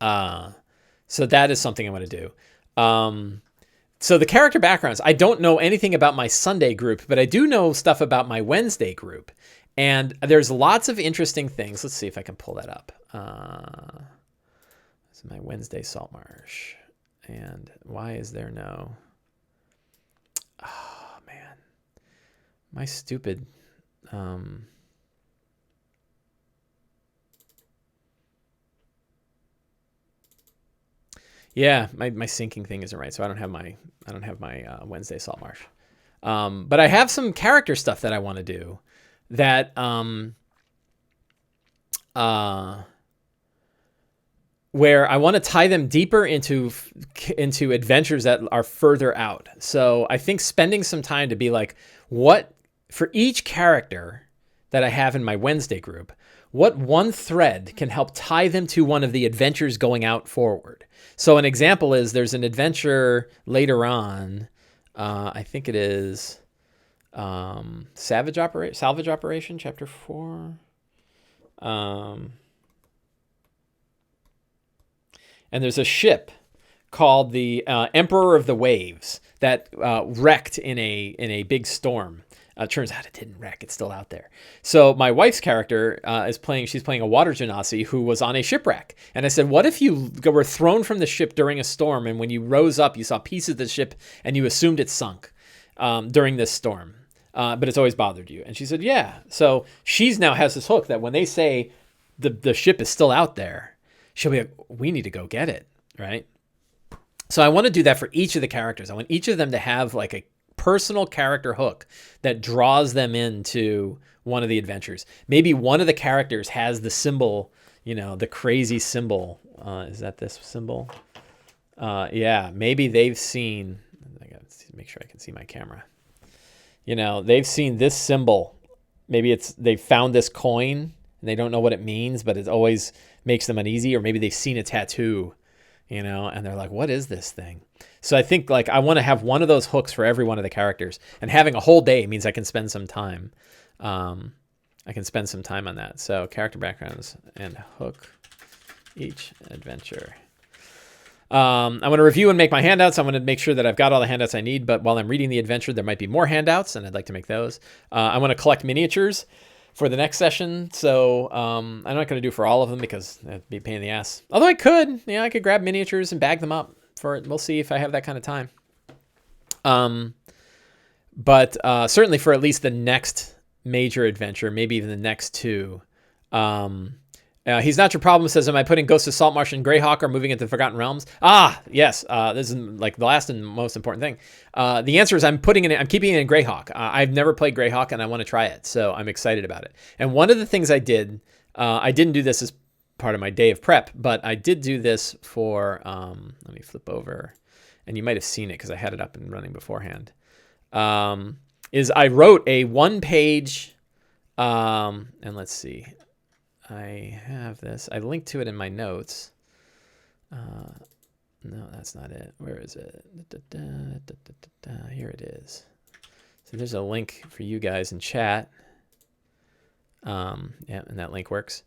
that is something I want to do. So the character backgrounds, I don't know anything about my Sunday group, but I do know stuff about my Wednesday group. And there's lots of interesting things. Let's see if I can pull that up. This is my Wednesday Saltmarsh. And why is there no... Oh, man. My stupid... Yeah, my syncing thing isn't right, so I don't have my Wednesday Saltmarsh. But I have some character stuff that I want to do that where I want to tie them deeper into adventures that are further out. So I think spending some time to be like, what for each character that I have in my Wednesday group, what one thread can help tie them to one of the adventures going out forward. So an example is there's an adventure later on. I think it is Salvage Operation, Chapter 4. And there's a ship called the Emperor of the Waves that wrecked in a big storm. Turns out it didn't wreck. It's still out there. So my wife's character she's playing a water genasi who was on a shipwreck. And I said, what if you were thrown from the ship during a storm and when you rose up, you saw pieces of the ship and you assumed it sunk during this storm? But it's always bothered you. And she said, yeah. So she's now has this hook that when they say the ship is still out there, she'll be like, we need to go get it, right? So I want to do that for each of the characters. I want each of them to have like a personal character hook that draws them into one of the adventures. Maybe one of the characters has the symbol, the crazy symbol. Is that this symbol? Yeah, maybe they've seen, I gotta make sure I can see my camera. They've seen this symbol. Maybe they found this coin and they don't know what it means, but it always makes them uneasy. Or maybe they've seen a tattoo, and they're like, what is this thing? So I think I want to have one of those hooks for every one of the characters, and having a whole day means I can spend some time. I can spend some time on that. So character backgrounds and hook each adventure. I'm going to review and make my handouts. I'm going to make sure that I've got all the handouts I need, but while I'm reading the adventure, there might be more handouts, and I'd like to make those. I want to collect miniatures for the next session, so I'm not going to do for all of them because that'd be a pain in the ass. Although I could, I could grab miniatures and bag them up for it. We'll see if I have that kind of time. But certainly for at least the next major adventure, maybe even the next two. He's not your problem says, am I putting Ghosts of Saltmarsh and Greyhawk or moving into the Forgotten Realms? Yes. This is like the last and most important thing. The answer is I'm keeping it in Greyhawk. I've never played Greyhawk and I want to try it. So I'm excited about it. And one of the things I did, I didn't do this as part of my day of prep, but I did do this for, let me flip over and you might've seen it because I had it up and running beforehand. Is I wrote a 1-page, and let's see. I have this. I linked to it in my notes. No, that's not it. Where is it? Here it is. So there's a link for you guys in chat. Yeah, and that link works.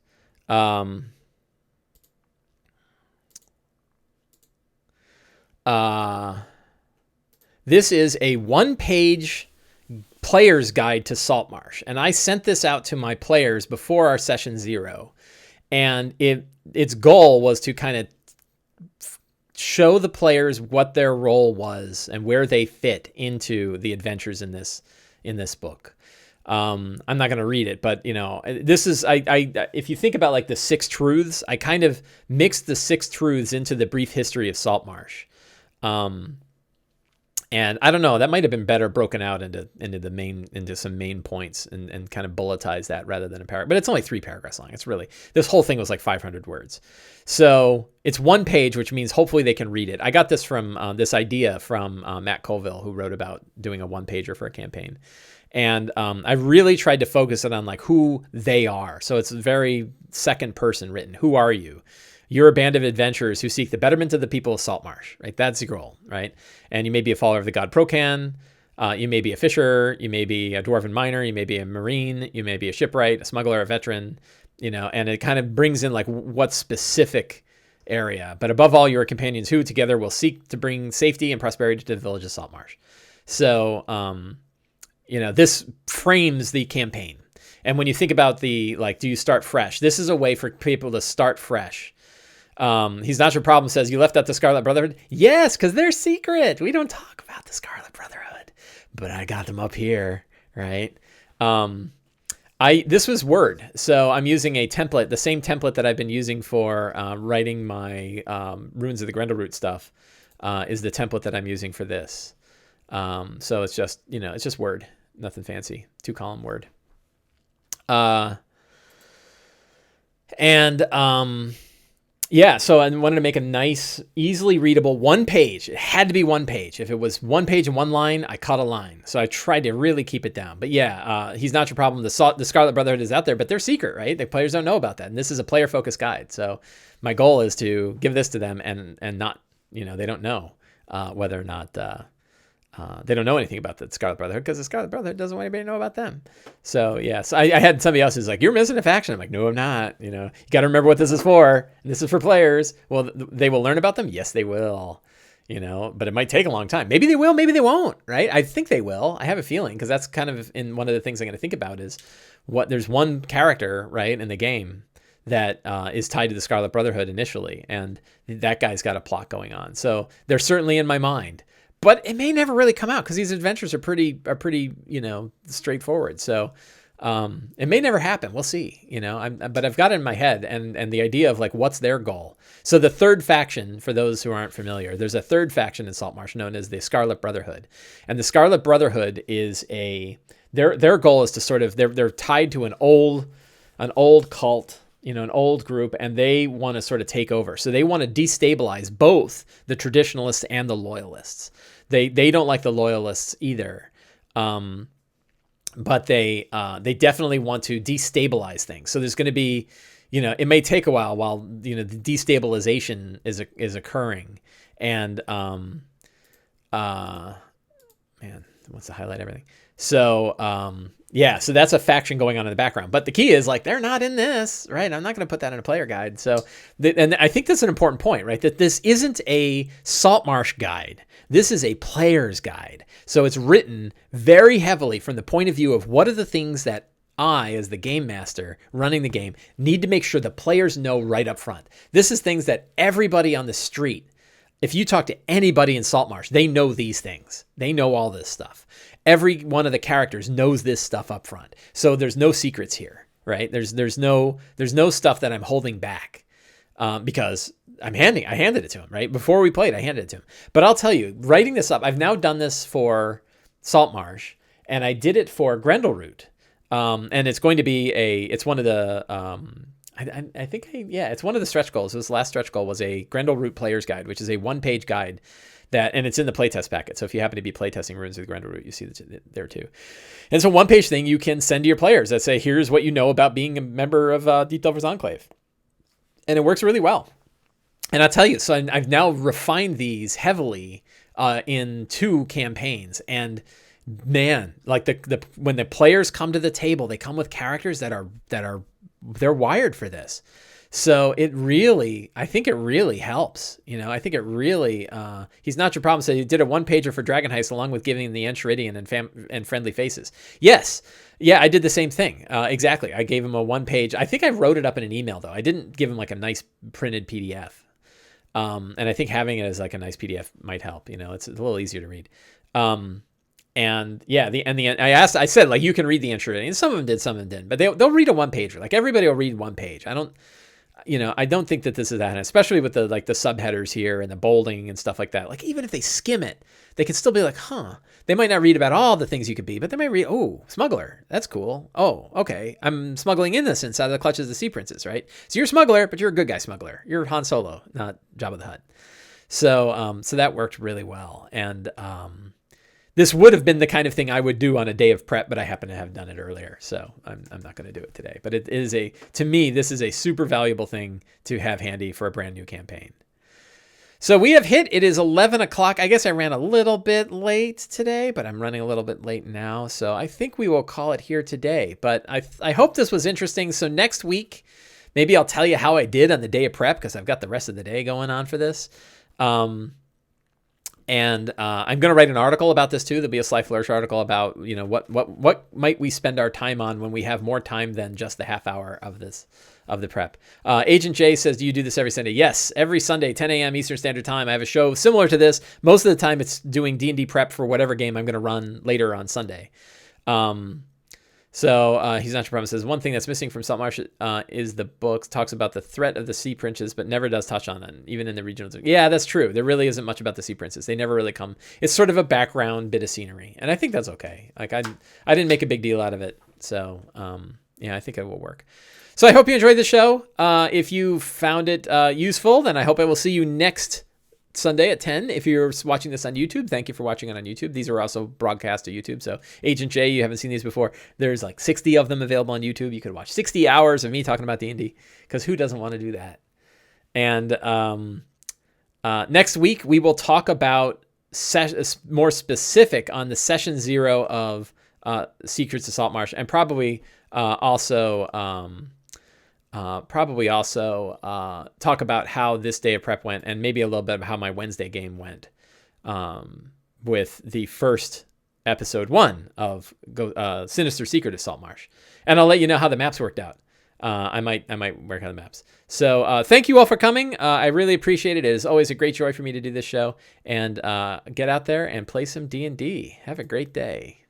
This is a 1-page player's guide to Saltmarsh. And I sent this out to my players before our session 0. And its goal was to kind of show the players what their role was and where they fit into the adventures in this book. I'm not going to read it, but this is, if you think about like the 6 truths, I kind of mixed the 6 truths into the brief history of Saltmarsh. And I don't know, that might have been better broken out into some main points and kind of bulletize that rather than a paragraph. But it's only 3 paragraphs long. It's really, this whole thing was like 500 words. So it's 1 page, which means hopefully they can read it. I got this from this idea from Matt Colville, who wrote about doing a 1-pager for a campaign. And I really tried to focus it on like who they are. So it's very second person written. Who are you? You're a band of adventurers who seek the betterment of the people of Saltmarsh, right? That's the goal, right? And you may be a follower of the god Procan. You may be a fisher. You may be a dwarven miner. You may be a marine. You may be a shipwright, a smuggler, a veteran, and it kind of brings in like what specific area. But above all, your companions who together will seek to bring safety and prosperity to the village of Saltmarsh. So, this frames the campaign. And when you think about do you start fresh? This is a way for people to start fresh. He's Not Your Problem says, you left out the Scarlet Brotherhood? Yes, because they're secret. We don't talk about the Scarlet Brotherhood, but I got them up here, right? This was Word, so I'm using a template, the same template that I've been using for writing my Runes of the Grendelroot stuff is the template that I'm using for this. So it's just, it's just Word, nothing fancy, 2-column Word. So I wanted to make a nice, easily readable 1 page. It had to be 1 page. If it was 1 page and 1 line, I cut a line. So I tried to really keep it down. But He's Not Your Problem. The Scarlet Brotherhood is out there, but they're secret, right? The players don't know about that. And this is a player-focused guide. So my goal is to give this to them and not, they don't know whether or not... they don't know anything about the Scarlet Brotherhood because the Scarlet Brotherhood doesn't want anybody to know about them. So, so I had somebody else who's like, you're missing a faction. I'm like, no, I'm not. You got to remember what this is for. And this is for players. Well, they will learn about them. Yes, they will. But it might take a long time. Maybe they will. Maybe they won't. Right. I think they will. I have a feeling because that's kind of in one of the things I'm going to think about is there's one character, right, in the game that is tied to the Scarlet Brotherhood initially. And that guy's got a plot going on. So they're certainly in my mind. But it may never really come out because these adventures are pretty, straightforward. So it may never happen. We'll see. But I've got it in my head and the idea of like what's their goal. So the third faction, for those who aren't familiar, there's a third faction in Saltmarsh known as the Scarlet Brotherhood, and the Scarlet Brotherhood is their goal is to sort of they're tied to an old cult. An old group, and they want to sort of take over. So they want to destabilize both the traditionalists and the loyalists. They don't like the loyalists either, but they definitely want to destabilize things. So there's going to be, it may take a while the destabilization is occurring, and man, wants to highlight everything. So so that's a faction going on in the background. But the key is like they're not in this, right? I'm not going to put that in a player guide. So, and I think that's an important point, right? That this isn't a Saltmarsh guide. This is a player's guide. So it's written very heavily from the point of view of what are the things that I, as the game master running the game, need to make sure the players know right up front. This is things that everybody on the street, if you talk to anybody in Saltmarsh, they know these things. They know all this stuff. Every one of the characters knows this stuff up front. So there's no secrets here, right? There's no stuff that I'm holding back because I handed it to him, right? Before we played, I handed it to him. But I'll tell you, writing this up, I've now done this for Saltmarsh, and I did it for Grendelroot. And it's going to be it's one of the, it's one of the stretch goals. This last stretch goal was a Grendelroot Player's Guide, which is a 1-page guide and it's in the playtest packet. So if you happen to be playtesting Runes of the Grendelroot, you see that there too. And it's a 1-page thing you can send to your players that say, here's what you know about being a member of Deep Delver's Enclave. And it works really well. And I'll tell you, so I've now refined these heavily in 2 campaigns. And man, like when the players come to the table, they come with characters they're wired for this. So I think it really helps. I think it really, He's Not Your Problem said he did a 1-pager for Dragon Heist along with giving the Enchiridion and Friendly Faces. Yes. Yeah, I did the same thing. Exactly. I gave him a 1-page. I think I wrote it up in an email though. I didn't give him like a nice printed PDF. And I think having it as like a nice PDF might help. It's a little easier to read. I said like you can read the Enchiridion. Some of them did, some of them didn't. But they'll read a 1-pager. Like everybody will read 1 page. I don't think that this is that, especially with the subheaders here and the bolding and stuff like that. Like, even if they skim it, they could still be like, they might not read about all the things you could be, but they might read, oh, smuggler, that's cool. Oh, okay, I'm smuggling innocence out of the clutches of the sea princes, right? So you're a smuggler, but you're a good guy smuggler. You're Han Solo, not Jabba the Hutt. So that worked really well. And this would have been the kind of thing I would do on a day of prep, but I happen to have done it earlier. So I'm not going to do it today. But it is to me, this is a super valuable thing to have handy for a brand new campaign. So we have hit, it is 11 o'clock. I guess I ran a little bit late today, but I'm running a little bit late now. So I think we will call it here today. But I hope this was interesting. So next week, maybe I'll tell you how I did on the day of prep, because I've got the rest of the day going on for this. And I'm going to write an article about this too. There'll be a Sly Flourish article about, what might we spend our time on when we have more time than just the half hour of the prep. Agent J says, do you do this every Sunday? Yes, every Sunday, 10 a.m. Eastern Standard Time. I have a show similar to this. Most of the time it's doing D&D prep for whatever game I'm going to run later on Sunday. So He's Not Your Promise says, one thing that's missing from Saltmarsh is the book talks about the threat of the sea princes, but never does touch on it, even in the regionals. Yeah, that's true. There really isn't much about the sea princes. They never really come. It's sort of a background bit of scenery, and I think that's okay. Like I didn't make a big deal out of it, so I think it will work. So I hope you enjoyed the show. If you found it useful, then I hope I will see you next Sunday at 10. If you're watching this on YouTube, thank you for watching it on YouTube. These are also broadcast to YouTube. So Agent J, you haven't seen these before. There's like 60 of them available on YouTube. You could watch 60 hours of me talking about D&D, because who doesn't want to do that? And next week, we will talk about more specific on the session 0 of Secrets of Saltmarsh, and probably also talk about how this day of prep went, and maybe a little bit of how my Wednesday game went with the first episode 1 of Sinister Secret of Saltmarsh. And I'll let you know how the maps worked out. I might work on the maps. So thank you all for coming. I really appreciate it. It is always a great joy for me to do this show. And get out there and play some D&D. Have a great day.